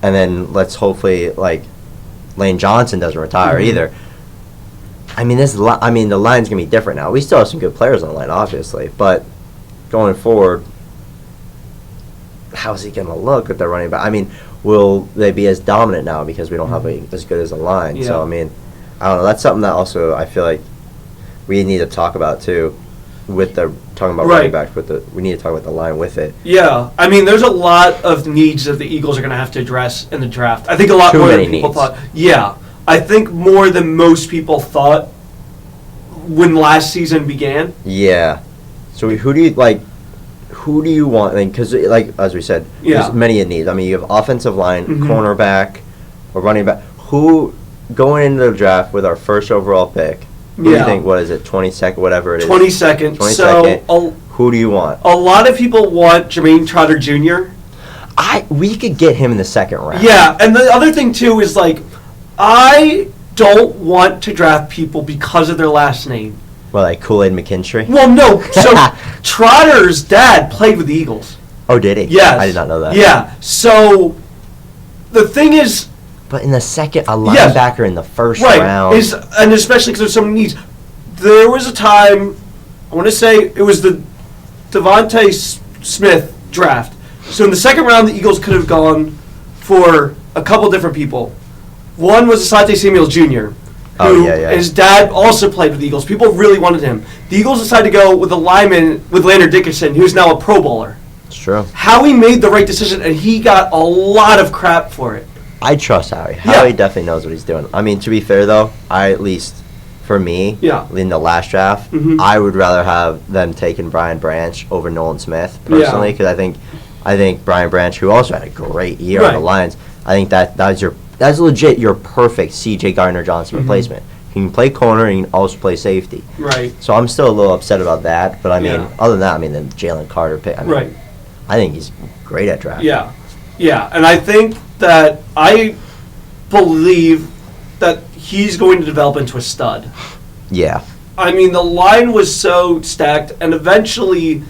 and then let's hopefully like Lane Johnson doesn't retire either. I mean, the line's gonna be different now. We still have some good players on the line, obviously, but going forward, how's he gonna look with their running back? I mean, will they be as dominant now because we don't have as good as a line? Yeah. So I mean, I don't know. That's something that also I feel like we need to talk about too. With the talking about running backs, we need to talk about the line with it. Yeah, I mean, there's a lot of needs that the Eagles are going to have to address in the draft. I think a lot more than people thought. Yeah, I think more than most people thought when last season began. Yeah. So who do you want? I mean, because like as we said, there's many needs. I mean, you have offensive line, cornerback, or running back. Who going into the draft with our first overall pick? Who do you think, what is it, 22nd, whatever it is? 22nd. 22nd. Who do you want? A lot of people want Jermaine Trotter Jr. We could get him in the second round. Yeah, and the other thing, too, is, like, I don't want to draft people because of their last name. Well, like Kool-Aid McKinstry? Well, no. So, Trotter's dad played with the Eagles. Oh, did he? Yes. I did not know that. Yeah. So, the thing is... But in the second, a linebacker in the first round. And especially because there's so many needs. There was a time, I want to say it was the Devontae Smith draft. So in the second round, the Eagles could have gone for a couple different people. One was Asante Samuel Jr., who his dad also played with the Eagles. People really wanted him. The Eagles decided to go with a lineman, with Landon Dickerson, who's now a Pro Bowler. It's true. Howie made the right decision, and he got a lot of crap for it. I trust Howie. Howie definitely knows what he's doing. I mean, to be fair, though, for me, in the last draft, I would rather have them taking Brian Branch over Nolan Smith, personally, because I think Brian Branch, who also had a great year on the Lions, I think that's legit your perfect C.J. Gardner-Johnson replacement. He can play corner and he can also play safety. Right. So I'm still a little upset about that, but I mean, other than that, then Jalen Carter pick. I mean, I think he's great at draft. Yeah, and I think that I believe that he's going to develop into a stud. Yeah. I mean, the line was so stacked, and eventually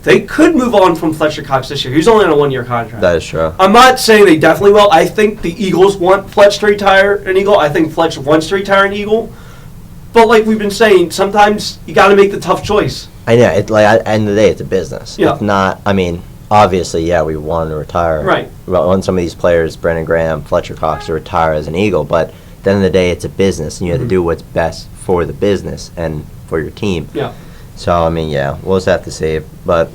they could move on from Fletcher Cox this year. He's only on a one-year contract. That is true. I'm not saying they definitely will. I think the Eagles want Fletch to retire an Eagle. I think Fletch wants to retire an Eagle. But like we've been saying, sometimes you got to make the tough choice. I know. At the end of the day, it's a business. Yeah. It's not, obviously, we want to retire. Right. We want some of these players, Brandon Graham, Fletcher Cox, to retire as an Eagle. But at the end of the day, it's a business, and you have to do what's best for the business and for your team. Yeah. So, we'll just have to see. But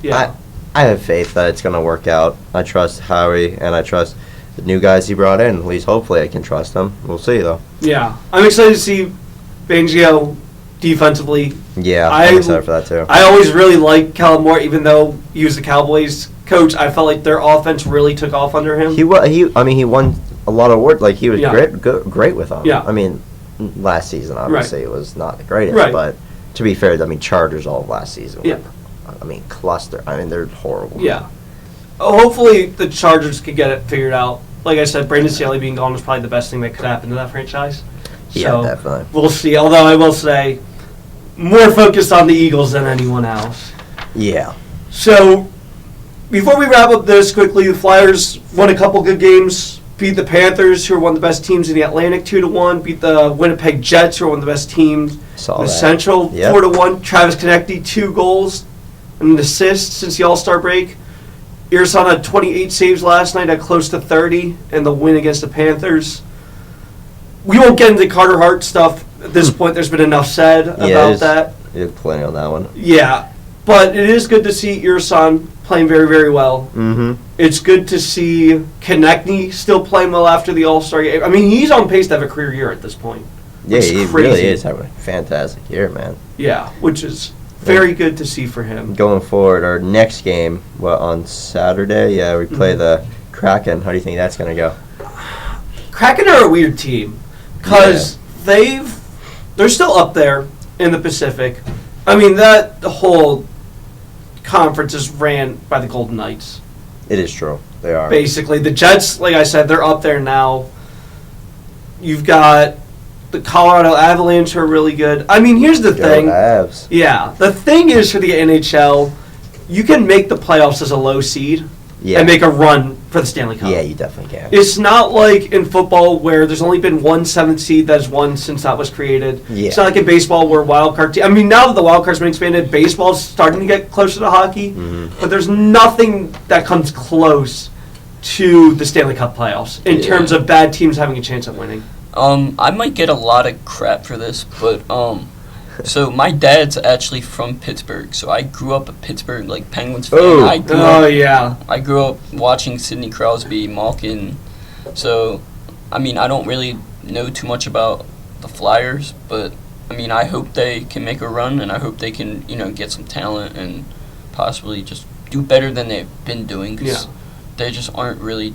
I have faith that it's going to work out. I trust Howie, and I trust the new guys he brought in. At least, hopefully, I can trust them. We'll see, though. Yeah. I'm excited to see Fangio defensively. Yeah, I'm excited for that, too. I always really liked Kellen Moore, even though he was the Cowboys coach. I felt like their offense really took off under him. He won a lot of awards. Like, he was great with them. Yeah. Last season, obviously, it was not the greatest. But to be fair, Chargers all of last season were, cluster. They're horrible. Yeah. Hopefully, the Chargers could get it figured out. Like I said, Brandon Staley being gone was probably the best thing that could happen to that franchise. Yeah, definitely. We'll see. Although I will say, more focused on the Eagles than anyone else. Yeah. So, before we wrap up this quickly, the Flyers won a couple good games. Beat the Panthers, who are one of the best teams in the Atlantic, 2-1. Beat the Winnipeg Jets, who are one of the best teams in the Central, 4-1. Travis Konecny, 2 goals and an assist since the All-Star break. Earson had 28 saves last night at close to 30 in the win against the Panthers. We won't get into Carter Hart stuff at this point. There's been enough said about that. You had plenty on that one. Yeah, but it is good to see Earson playing very, very well. Mm-hmm. It's good to see Konecny still playing well after the All-Star game. He's on pace to have a career year at this point. Yeah, he really is having a fantastic year, man. Yeah, which is very good to see for him. Going forward, our next game, on Saturday? Yeah, we play the Kraken. How do you think that's going to go? Kraken are a weird team because they're still up there in the Pacific. The whole conference is ran by the Golden Knights. It is true. They are. Basically, the Jets, like I said, they're up there now. You've got the Colorado Avalanche, who are really good. Here's the thing. Avs. Yeah, the thing is for the NHL, you can make the playoffs as a low seed and make a run for the Stanley Cup. Yeah, you definitely can. It's not like in football where there's only been one seventh seed that has won since that was created. Yeah. It's not like in baseball where wild card. I mean, now that the wild card's been expanded, baseball's starting to get closer to hockey, but there's nothing that comes close to the Stanley Cup playoffs in terms of bad teams having a chance at winning. I might get a lot of crap for this, but so my dad's actually from Pittsburgh, so I grew up a Pittsburgh like Penguins fan. Oh. I grew up watching Sidney Crosby, Malkin. So, I mean, I don't really know too much about the Flyers, but I mean, I hope they can make a run, and I hope they can, get some talent and possibly just do better than they've been doing. 'Cause they just aren't really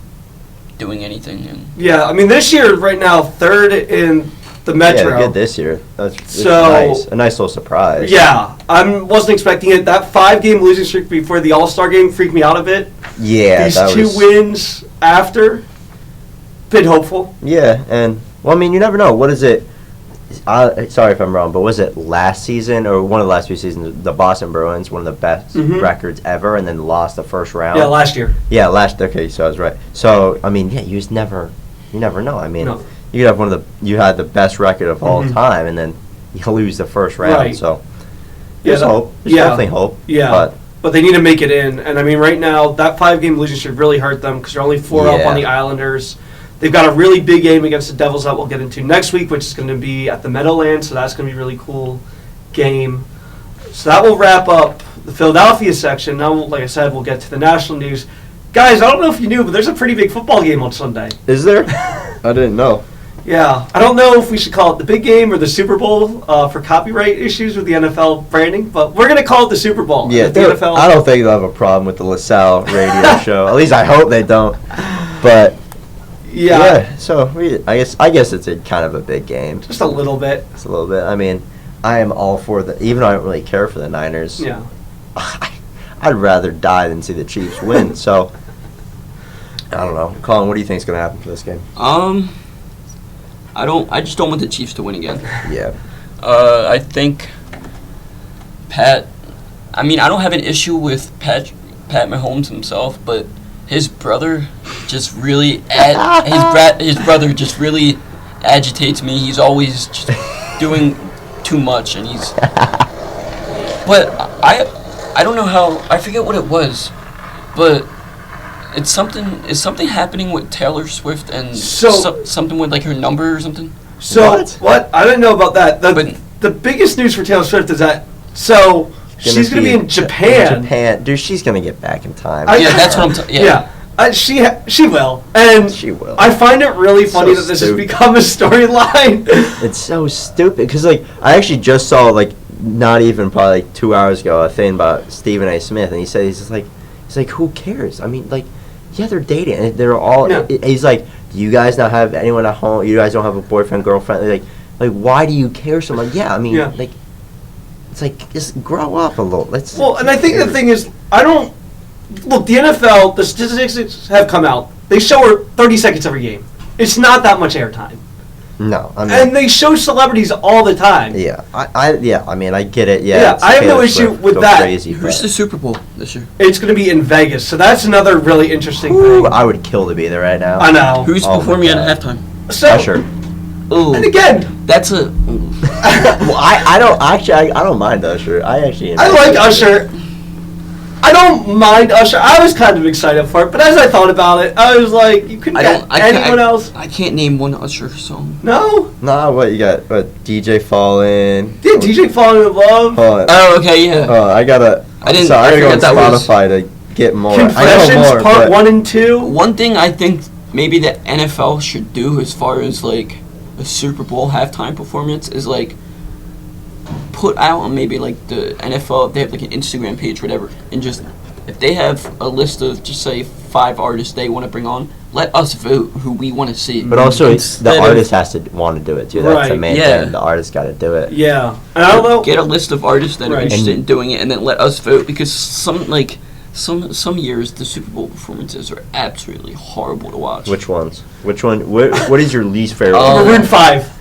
doing anything. And I mean, this year right now, third in the Metro. Yeah, they're good this year. That's So- nice. A nice little surprise. Yeah, I wasn't expecting it. That 5-game losing streak before the All-Star game freaked me out a bit. Yeah, These that two was, wins after, been hopeful. Yeah, and well, I mean, you never know. What is it? Sorry if I'm wrong, but was it last season or one of the last few seasons? The Boston Bruins, one of the best records ever, and then lost the first round. Yeah, last year. Yeah, last. Okay, so I was right. So I mean, yeah, you never know. I mean, you could have you had the best record of all time, and then you lose the first round. Right. So there's hope. There's definitely hope. Yeah. But they need to make it in. And I mean, right now, that 5-game losing streak really hurt them because they're only 4 up on the Islanders. They've got a really big game against the Devils that we'll get into next week, which is going to be at the Meadowlands, so that's going to be a really cool game. So that will wrap up the Philadelphia section. Now, like I said, we'll get to the national news. Guys, I don't know if you knew, but there's a pretty big football game on Sunday. Is there? I didn't know. Yeah. I don't know if we should call it the big game or the Super Bowl for copyright issues with the NFL branding, but we're going to call it the Super Bowl. Yeah, the NFL. I don't think they'll have a problem with the LaSalle radio show. At least I hope they don't. But yeah, so I guess it's a kind of a big game. Just a little bit. Just a little bit. I mean, I am all for even though I don't really care for the Niners. Yeah. I'd rather die than see the Chiefs win. So I don't know, Colin. What do you think is going to happen for this game? I just don't want the Chiefs to win again. Yeah. I think Pat. I mean, I don't have an issue with Pat Mahomes himself, but his brother just really his brother just really agitates me. He's always just doing too much, and he's. But I don't know how. I forget what it was, but. It's something happening with Taylor Swift and something with like her number or something. So what? I didn't know about that. The biggest news for Taylor Swift is that she's going to be in Japan. Dude, she's going to get back in time. That's what I'm. She will, and she will. I find it really funny that this has become a storyline. It's so stupid because I actually just saw not even probably 2 hours ago a thing about Stephen A. Smith, and he said he's like who cares? I mean yeah, they're dating and they're all. Yeah. He's like, do you guys not have anyone at home? You guys don't have a boyfriend, girlfriend? Like why do you care so much? Yeah, I mean it's like just grow up a little. And I think the thing is look, the NFL, the statistics have come out. They show her 30 seconds every game. It's not that much airtime. No, I mean, and they show celebrities all the time. Yeah, I mean, I get it. Yeah, I have no issue with that. Crazy, who's the Super Bowl this year? It's going to be in Vegas, so that's another really interesting thing. I would kill to be there right now. I know. Who's performing at halftime? Usher. Ooh. And again, that's a. Well, I don't mind Usher. I like Usher. I don't mind Usher. I was kind of excited for it, but as I thought about it, I was like, you couldn't get anyone else. I can't name one Usher song. No? Nah, what you got? DJ Fallen. Yeah, DJ Fallen in Love. Oh, okay, yeah. I gotta go on Spotify to get more. Confessions Part 1 and 2. One thing I think maybe the NFL should do as far as like a Super Bowl halftime performance is like put out on maybe like the NFL, if they have like an Instagram page or whatever, and just if they have a list of just say 5 artists they want to bring on, let us vote who we want to see. But also the artist has to want to do it too. That's the main thing. The artist got to do it. Yeah, and I don't know. Get a list of artists that are interested in doing it, and then let us vote, because some years the Super Bowl performances are absolutely horrible to watch. Which ones? Which one? What is your least favorite? Maroon 5.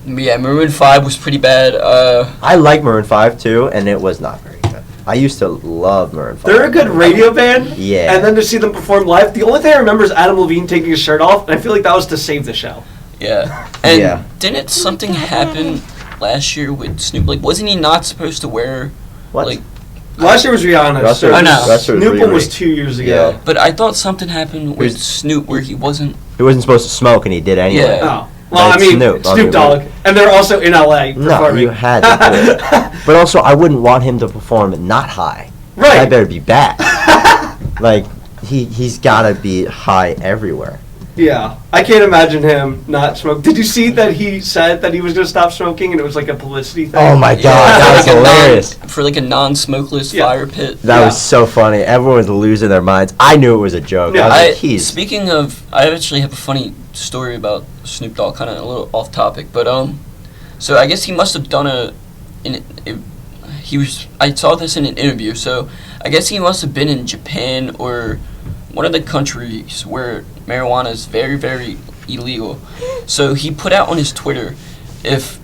Yeah, Maroon 5 was pretty bad. I like Maroon 5 too, and it was not very good. I used to love Maroon 5. They're a good radio band. Yeah. And then to see them perform live, the only thing I remember is Adam Levine taking his shirt off, and I feel like that was to save the show. Yeah. And Yeah. didn't something happen last year with Snoop? Like, wasn't he not supposed to wear, What? like... Last year was Rihanna. Russell- so I know. Russell Snoop one Riri. was 2 years ago. Yeah. But I thought something happened with Who's- Snoop where he wasn't... He wasn't supposed to smoke, and he did anyway. Yeah. Oh. Well, Like I mean, Snoop, Snoop, I mean, Dogg. And they're also in LA No, performing. you had to do it. But also, I wouldn't want him to perform not high. Right. I better be back. Like, he's got to be high everywhere. Yeah. I can't imagine him not smoking. Did you see that he said that he was going to stop smoking and it was like a publicity thing? Oh, my God. That was like a hilarious. for like a non-smokeless Yeah. fire pit. That Yeah. was so funny. Everyone was losing their minds. I knew it was a joke. Yeah. I was like, I, he's... speaking of, I actually have a funny story about Snoop Dogg, kind of a little off topic, but so I guess he must have done I saw this in an interview, so I guess he must have been in Japan or one of the countries where marijuana is very, very illegal. So he put out on his Twitter, if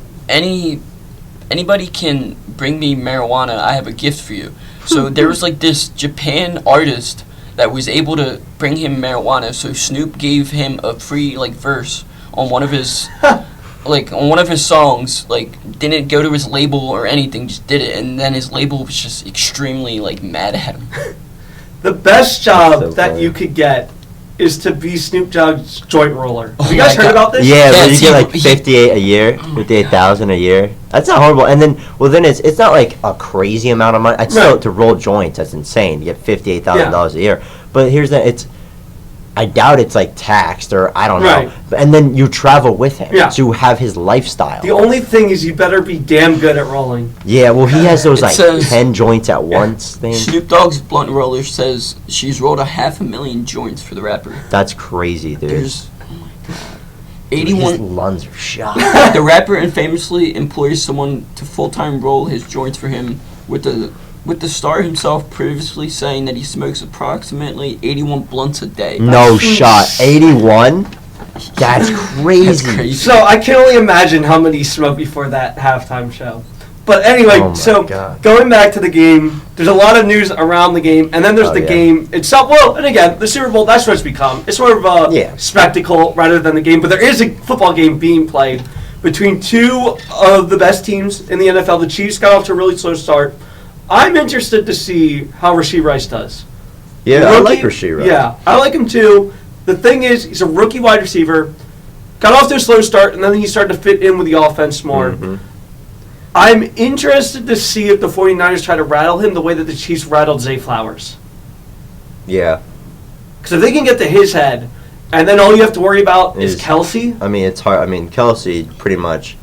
anybody can bring me marijuana, I have a gift for you. So there was like this Japan artist that was able to bring him marijuana. So Snoop gave him a free like verse on one of his on one of his songs. Like, didn't go to his label or anything, just did it, and then his label was just extremely like mad at him. The best job So that funny. you could get is to be Snoop Dogg's joint roller. Have Oh you guys my heard God. about this? Yeah, but you Yes, get like he- 58 a year, 58,000 a year. That's not horrible. And then, well, then it's not like a crazy amount of money. It's still Right. to roll joints. That's insane. You get $58,000 a year. But here's the I doubt it's like taxed or I don't know. Right. And then you travel with him, Yeah. so you have his lifestyle. The only thing is you better be damn good at rolling. Yeah, well, he has those It like says- 10 joints at once things. Snoop Dogg's blunt roller says she's rolled 500,000 joints for the rapper. That's crazy, dude. There's, oh my god, Dude, 81. His lungs are shot. The rapper infamously employs someone to full-time roll his joints for him, with the star himself previously saying that he smokes approximately 81 blunts a day. No That's shot. insane. 81? That's crazy. That's crazy. So I can only imagine how many he smoked before that halftime show. But anyway, Oh my so God. going back to the game, there's a lot of news around the game, and then there's Oh, the yeah. game itself. Well, and again, the Super Bowl, that's what it's become. It's sort of a Yeah. spectacle rather than the game, but there is a football game being played between two of the best teams in the NFL. The Chiefs got off to a really slow start. I'm interested to see how Rashee Rice does. Yeah, I Rookie- like Rashee Rice. Yeah, I like him too. The thing is, he's a rookie wide receiver. Got off to a slow start, and then he started to fit in with the offense more. Mhm. I'm interested to see if the 49ers try to rattle him the way that the Chiefs rattled Zay Flowers. Yeah. Because if they can get to his head, and then all you have to worry about is Is- Kelsey. I mean, it's hard. I mean, Kelsey pretty much.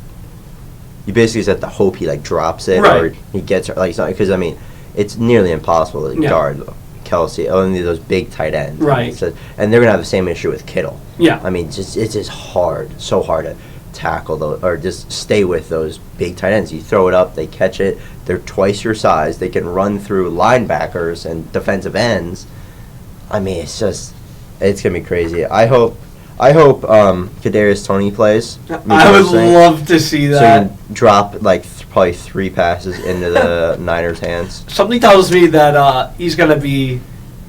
You basically just have to hope he like drops it Right. or he gets like something because I mean, it's nearly impossible to Yeah. guard Kelsey. Only those big tight ends. Right. So, and they're gonna have the same issue with Kittle. Yeah. I mean, it's just hard, so hard to tackle those or just stay with those big tight ends. You throw it up, they catch it. They're twice your size. They can run through linebackers and defensive ends. I mean, it's gonna be crazy. I hope Kadarius Toney plays. I would love to see So you that. can drop like probably 3 passes into the Niners' hands. Something tells me that he's going to be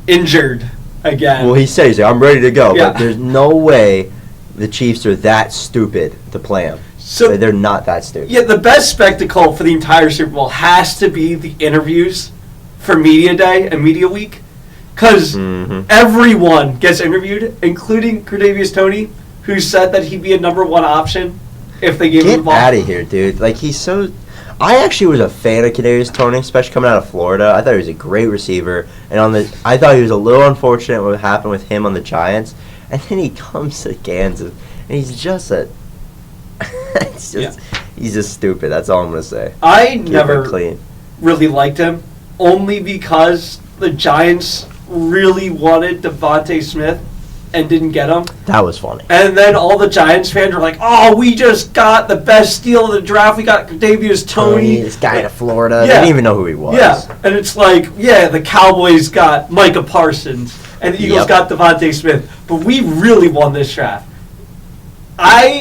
injured again. Well, he says I'm ready to go, Yeah. but there's no way the Chiefs are that stupid to play him. So They're not that stupid. yeah, the best spectacle for the entire Super Bowl has to be the interviews for Media Day and Media Week. Because Mhm. everyone gets interviewed, including Kadarius Toney, who said that he'd be a number one option if they gave him the Get ball. out of here, dude. Like, he's so... I actually was a fan of Kadarius Toney, especially coming out of Florida. I thought he was a great receiver. And I thought he was a little unfortunate what happened with him on the Giants. And then he comes to Kansas, and he's just a... He's just stupid. That's all I'm going to say. I Keep it never clean. really liked him, only because the Giants really wanted Devontae Smith and didn't get him. That was funny. And then all the Giants fans were like, "Oh, we just got the best steal of the draft. We got Kadarius Toney." This guy out of Florida. Yeah. They didn't even know who he was. Yeah, and it's like, yeah, the Cowboys got Micah Parsons, and the Eagles Yep. got Devontae Smith, but we really won this draft.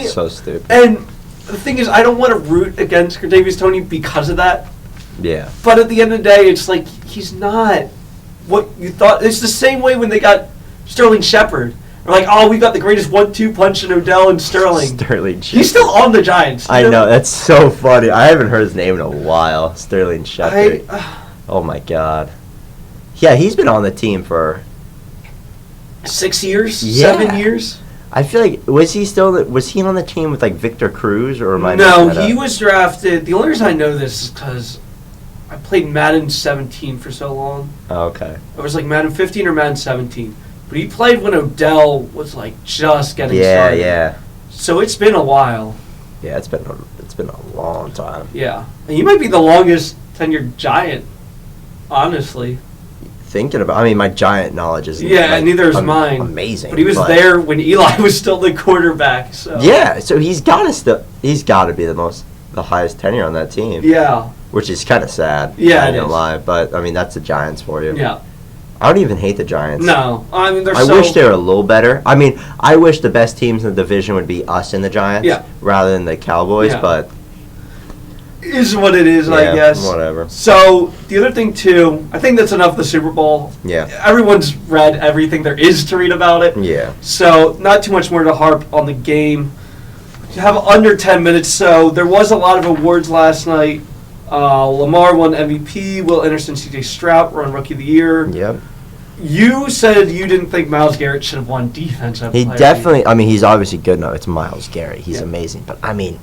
So stupid. And the thing is, I don't want to root against Kadarius Toney because of that, Yeah. But at the end of the day, it's like he's not what you thought. It's the same way when they got Sterling Shepard. They're like, oh, we got the greatest 1-2 punch in Odell and Sterling. Sterling Shepard. He's still on the Giants. I know, that's so funny. I haven't heard his name in a while. Sterling Shepard. Oh my God. Yeah, he's been on the team for 6 years, Yeah. 7 years. I feel like was he on the team with like Victor Cruz or am I No, mixing that he up? was drafted. The only reason I know this is because I played Madden 17 for so long. Oh, okay. It was like Madden 15 or Madden 17. But he played when Odell was like just getting started. Yeah. So it's been a while. Yeah, it's been a long time. Yeah. And he might be the longest tenured Giant, honestly. Thinking about, I mean, my Giant knowledge is neither is mine. Amazing. But he was there when Eli was still the quarterback. So Yeah, so he's got to be the highest tenure on that team. Yeah. Which is kind of sad. Yeah, I it don't is. lie, but I mean that's the Giants for you. Yeah. I don't even hate the Giants. No, I mean I wish they were a little better. I mean, I wish the best teams in the division would be us and the Giants, Yeah. rather than the Cowboys. Yeah. But is what it is, I yeah, guess. whatever. So the other thing too, I think that's enough of the Super Bowl. Yeah. Everyone's read everything there is to read about it. Yeah. So not too much more to harp on the game. You have under 10 minutes, so there was a lot of awards last night. Lamar won MVP. Will Anderson, C.J. Stroud won Rookie of the Year. Yep. You said you didn't think Myles Garrett should have won Defensive He Player. definitely. I mean, he's obviously good enough. It's Myles Garrett. He's Yeah. amazing. But I mean,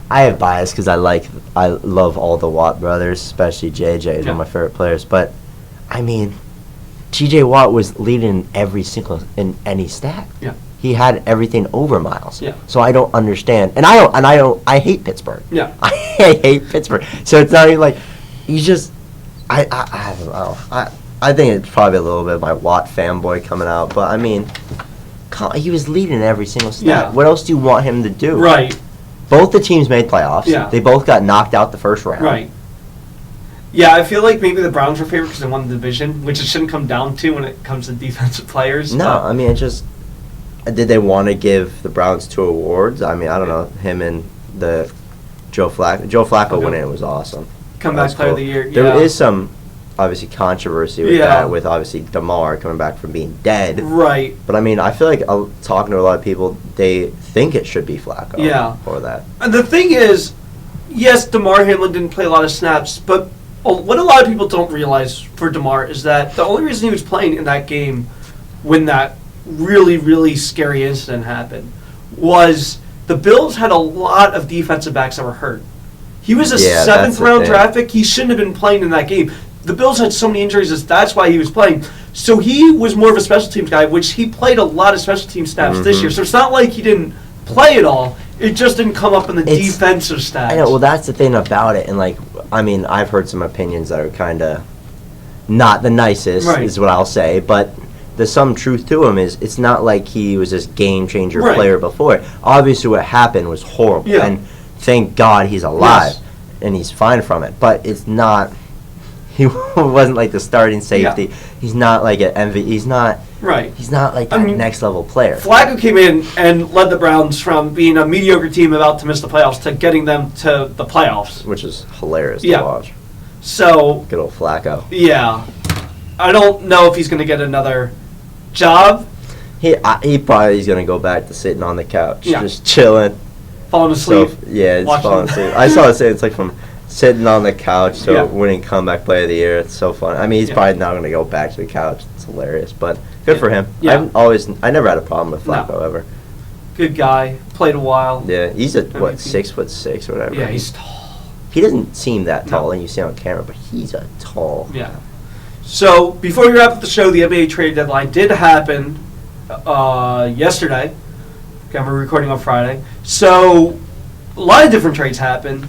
I have bias because I love all the Watt brothers, especially JJ. He's one of my favorite players. But I mean, T.J. Watt was leading in any stat. Yeah. He had everything over Miles. Yeah. So I don't understand, and I hate Pittsburgh. Yeah. I hate Pittsburgh. So it's not even like you just. I don't know. I think it's probably a little bit of my Watt fanboy coming out, but I mean, he was leading every single stat. Yeah. What else do you want him to do? Right. Both the teams made playoffs. Yeah. They both got knocked out the first round. Right. Yeah, I feel like maybe the Browns were favored because they won the division, which it shouldn't come down to when it comes to defensive players. No, but- I mean, it just. Did they want to give the Browns 2 awards? I mean, I don't know. Him and the Joe Flacco. Joe Flacco Okay. winning it was awesome. Comeback That's Player of cool. the Year. There yeah. is some, obviously, controversy with Yeah. that, with obviously DeMar coming back from being dead. Right. But I mean, I feel like talking to a lot of people, they think it should be Flacco. Yeah. For that. And the thing is, yes, DeMar Hamlin didn't play a lot of snaps, but what a lot of people don't realize for DeMar is that the only reason he was playing in that game when that really, really scary incident happened was the Bills had a lot of defensive backs that were hurt. He was a Yeah, that's seventh the round thing. draft pick. He shouldn't have been playing in that game. The Bills had so many injuries, that's why he was playing. So he was more of a special teams guy, which he played a lot of special team snaps this Mhm. year. So it's not like he didn't play at all. It just didn't come up in the It's- defensive stats. I know. Well, that's the thing about it, and like, I mean, I've heard some opinions that are kind of not the nicest, Right. is what I'll say, but there's some truth to him. Is it's not like he was this game changer Right. player before. Obviously, what happened was horrible, Yeah. and thank God he's alive Yes. and he's fine from it. But it's not. He wasn't like the starting safety. Yeah. He's not like an MV. He's not. Right. He's not like I that mean, next level player. Flacco came in and led the Browns from being a mediocre team about to miss the playoffs to getting them to the playoffs. Which is hilarious Yeah. to watch. So, Good old Flacco. yeah. I don't know if he's going to get another job, He probably is gonna go back to sitting on the couch, Yeah. just chilling. falling So asleep. yeah, it's watching- falling asleep. I saw it say it's like from sitting on the couch to Yeah. winning comeback player of the year. It's so fun. I mean, he's Yeah. probably not gonna go back to the couch. It's hilarious, but good Yeah. for him. Yeah. I never had a problem with No. Flacco ever. Good guy. Played a while. Yeah, he's a what MVP. 6'6" or whatever. Yeah, he's tall. He doesn't seem that No. tall, and you see on camera, but he's a tall. Yeah. So, before we wrap up the show, the NBA trade deadline did happen yesterday. Okay, we're recording on Friday. So, a lot of different trades happened.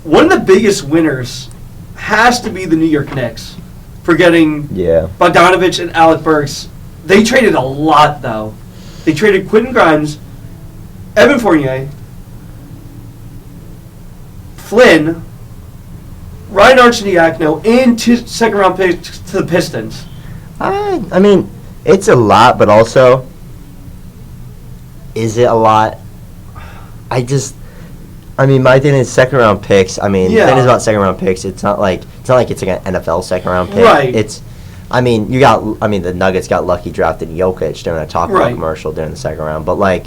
One of the biggest winners has to be the New York Knicks for getting Yeah. Bogdanovich and Alec Burks. They traded a lot, though. They traded Quentin Grimes, Evan Fournier, Flynn, Ryan Arcidiacono, and 2 second-round picks to the Pistons. I mean, it's a lot, but also, is it a lot? I mean, my thing is second round picks. I mean, Yeah. the thing is about second round picks. It's not like it's like an NFL second round pick. Right. I mean, the Nuggets got lucky drafting Jokic during a Taco Bell Right. commercial during the second round. But like,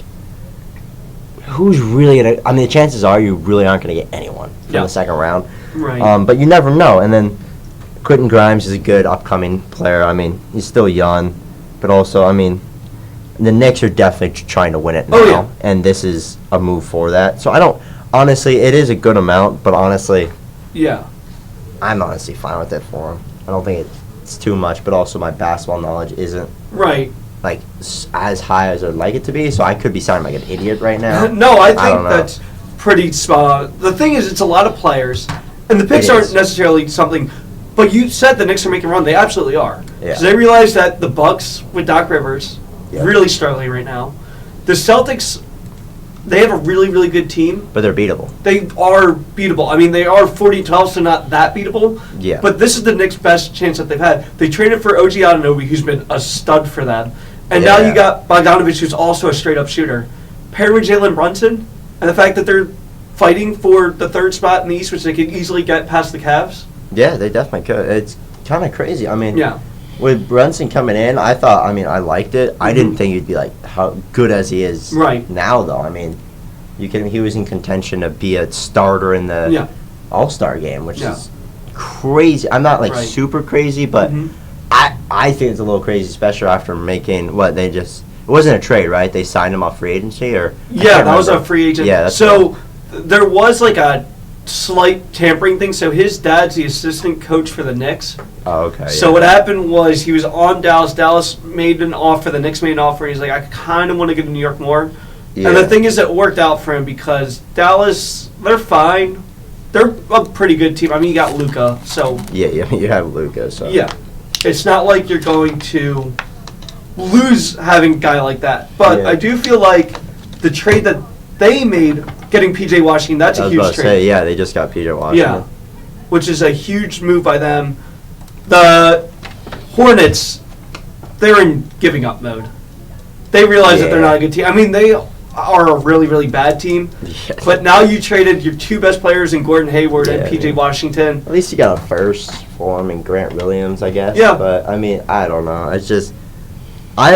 who's really gonna? I mean, the chances are you really aren't gonna get anyone from Yeah. the second round. Right. But you never know. And then Quentin Grimes is a good upcoming player. I mean, he's still young, but also, I mean, the Knicks are definitely trying to win it now. Oh, yeah. And this is a move for that. So I don't. Honestly, it is a good amount, but honestly, Yeah. I'm honestly fine with it for him. I don't think it's too much, but also my basketball knowledge isn't Right. like as high as I'd like it to be, so I could be sounding like an idiot right now. No, I don't think know. that's pretty spot on. The thing is, it's a lot of players, and the picks It aren't is. necessarily something. But you said the Knicks are making a run. They absolutely are. Yeah. Because they realize that the Bucks with Doc Rivers Yeah. really struggling right now. The Celtics, they have a really, really good team. But they're beatable. They are beatable. I mean, they are 40-12, so not that beatable. Yeah. But this is the Knicks' best chance that they've had. They traded for OG Anunoby, who's been a stud for them. And now Yeah. you got Bogdanovich, who's also a straight-up shooter. Paired with Jalen Brunson, and the fact that they're fighting for the third spot in the East, which they could easily get past the Cavs. Yeah, they definitely could. It's kind of crazy. I mean, Yeah. with Brunson coming in, I liked it. I didn't think he'd be like how good as he is Right. now, though. I mean, he was in contention to be a starter in the Yeah. All-Star game, which Yeah. is crazy. I'm not like Right. super crazy, but Mhm. I think it's a little crazy, especially after making what they just. It wasn't a trade, right? They signed him off free agency, or I Yeah, can't that was a remember. free agent. Yeah, that's so there was like a slight tampering thing. So his dad's the assistant coach for the Knicks. Oh, okay. So yeah. what happened was he was on Dallas. Dallas made an offer. The Knicks made an offer. And he's like, I kind of want to get to New York more. Yeah. And the thing is, it worked out for him because Dallas, they're fine. They're a pretty good team. I mean, you got Luka, so Yeah, you have Luka, so. yeah, it's not like you're going to lose having a guy like that. But Yeah. I do feel like the trade that they made, getting PJ Washington, that's I a was huge about to trade. say, yeah, they just got Peter Washington. Yeah, which is a huge move by them. The Hornets, they're in giving up mode. They realize that they're Yeah. not a good team. I mean, they are a really, really bad team. Yeah. But now you traded your two best players in Gordon Hayward Yeah, and PJ yeah. Washington. At least you got a first for him and Grant Williams, I guess. Yeah. But I mean, I don't know. It's just I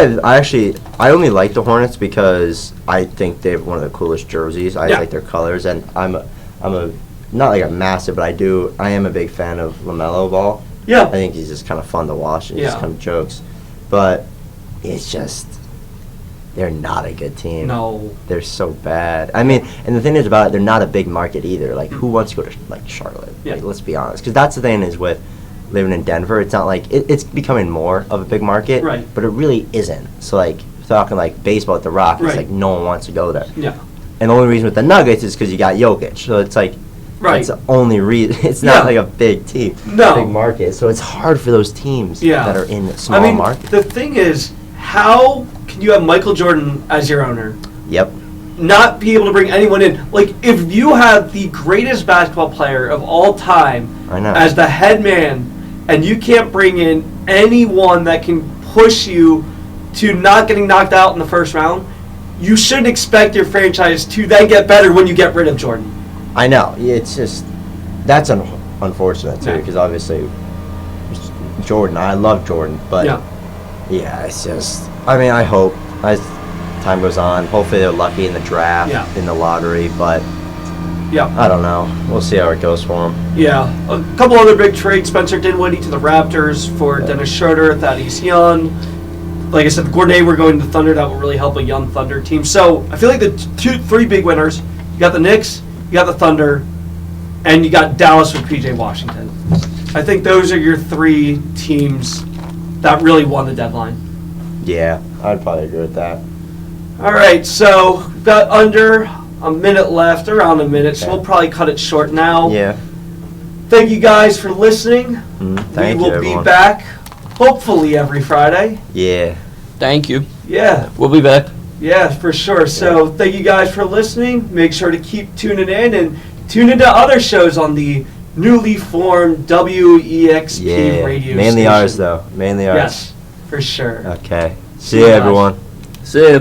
only like the Hornets because I think they have one of the coolest jerseys. I Yeah. like their colors, and I'm a not like a massive, but I am a big fan of LaMelo Ball. I Yeah. think he's just kind of fun to watch and just Yeah. kind of jokes. But it's just they're not a good team. No. They're so bad. I mean, and the thing is about it, they're not a big market either. Like, who wants to go to like Charlotte? Yeah. Like, let's be honest, because that's the thing is with living in Denver, it's not like it's becoming more of a big market, Right. but it really isn't. So like talking like baseball at the Rock, it's Right. like no one wants to go there. Yeah. And the only reason with the Nuggets is because you got Jokic. So it's like Right. that's the only reason. It's not Yeah. like a big team, No. big market. So it's hard for those teams Yeah. that are in small I mean, markets. the thing is, how can you have Michael Jordan as your owner? Yep. Not be able to bring anyone in. Like, if you have the greatest basketball player of all time I know. as the head man, and you can't bring in anyone that can push you to not getting knocked out in the first round, you shouldn't expect your franchise to then get better when you get rid of Jordan. I know. Yeah, it's just that's unfortunate too, Yeah. because obviously Jordan. I love Jordan, but Yeah. yeah, it's just. I mean, I hope as time goes on, hopefully they're lucky in the draft, Yeah. in the lottery, but Yeah. I don't know. We'll see how it goes for them. Yeah, a couple other big trades. Spencer Dinwiddie to the Raptors for Yeah. Dennis Schroeder, Thaddeus Young. Like I said, Gordon Hayward going to Thunder. That will really help a young Thunder team. So I feel like the three big winners. You got the Knicks, you got the Thunder, and you got Dallas with PJ Washington. I think those are your three teams that really won the deadline. Yeah, I'd probably agree with that. All right, so we've got under a minute left, around a minute, so Okay. we'll probably cut it short now. Yeah. Thank you guys for listening. Thank we you, will be everyone. back, hopefully every Friday. Yeah. Thank you. Yeah, We'll be back. yeah, for sure. So thank you guys for listening. Make sure to keep tuning in and tune into other shows on the newly formed WEXP Yeah. radio Mainly station. ours, though. Mainly ours. Yes, for sure. Okay. See See you, you guys. everyone. See ya.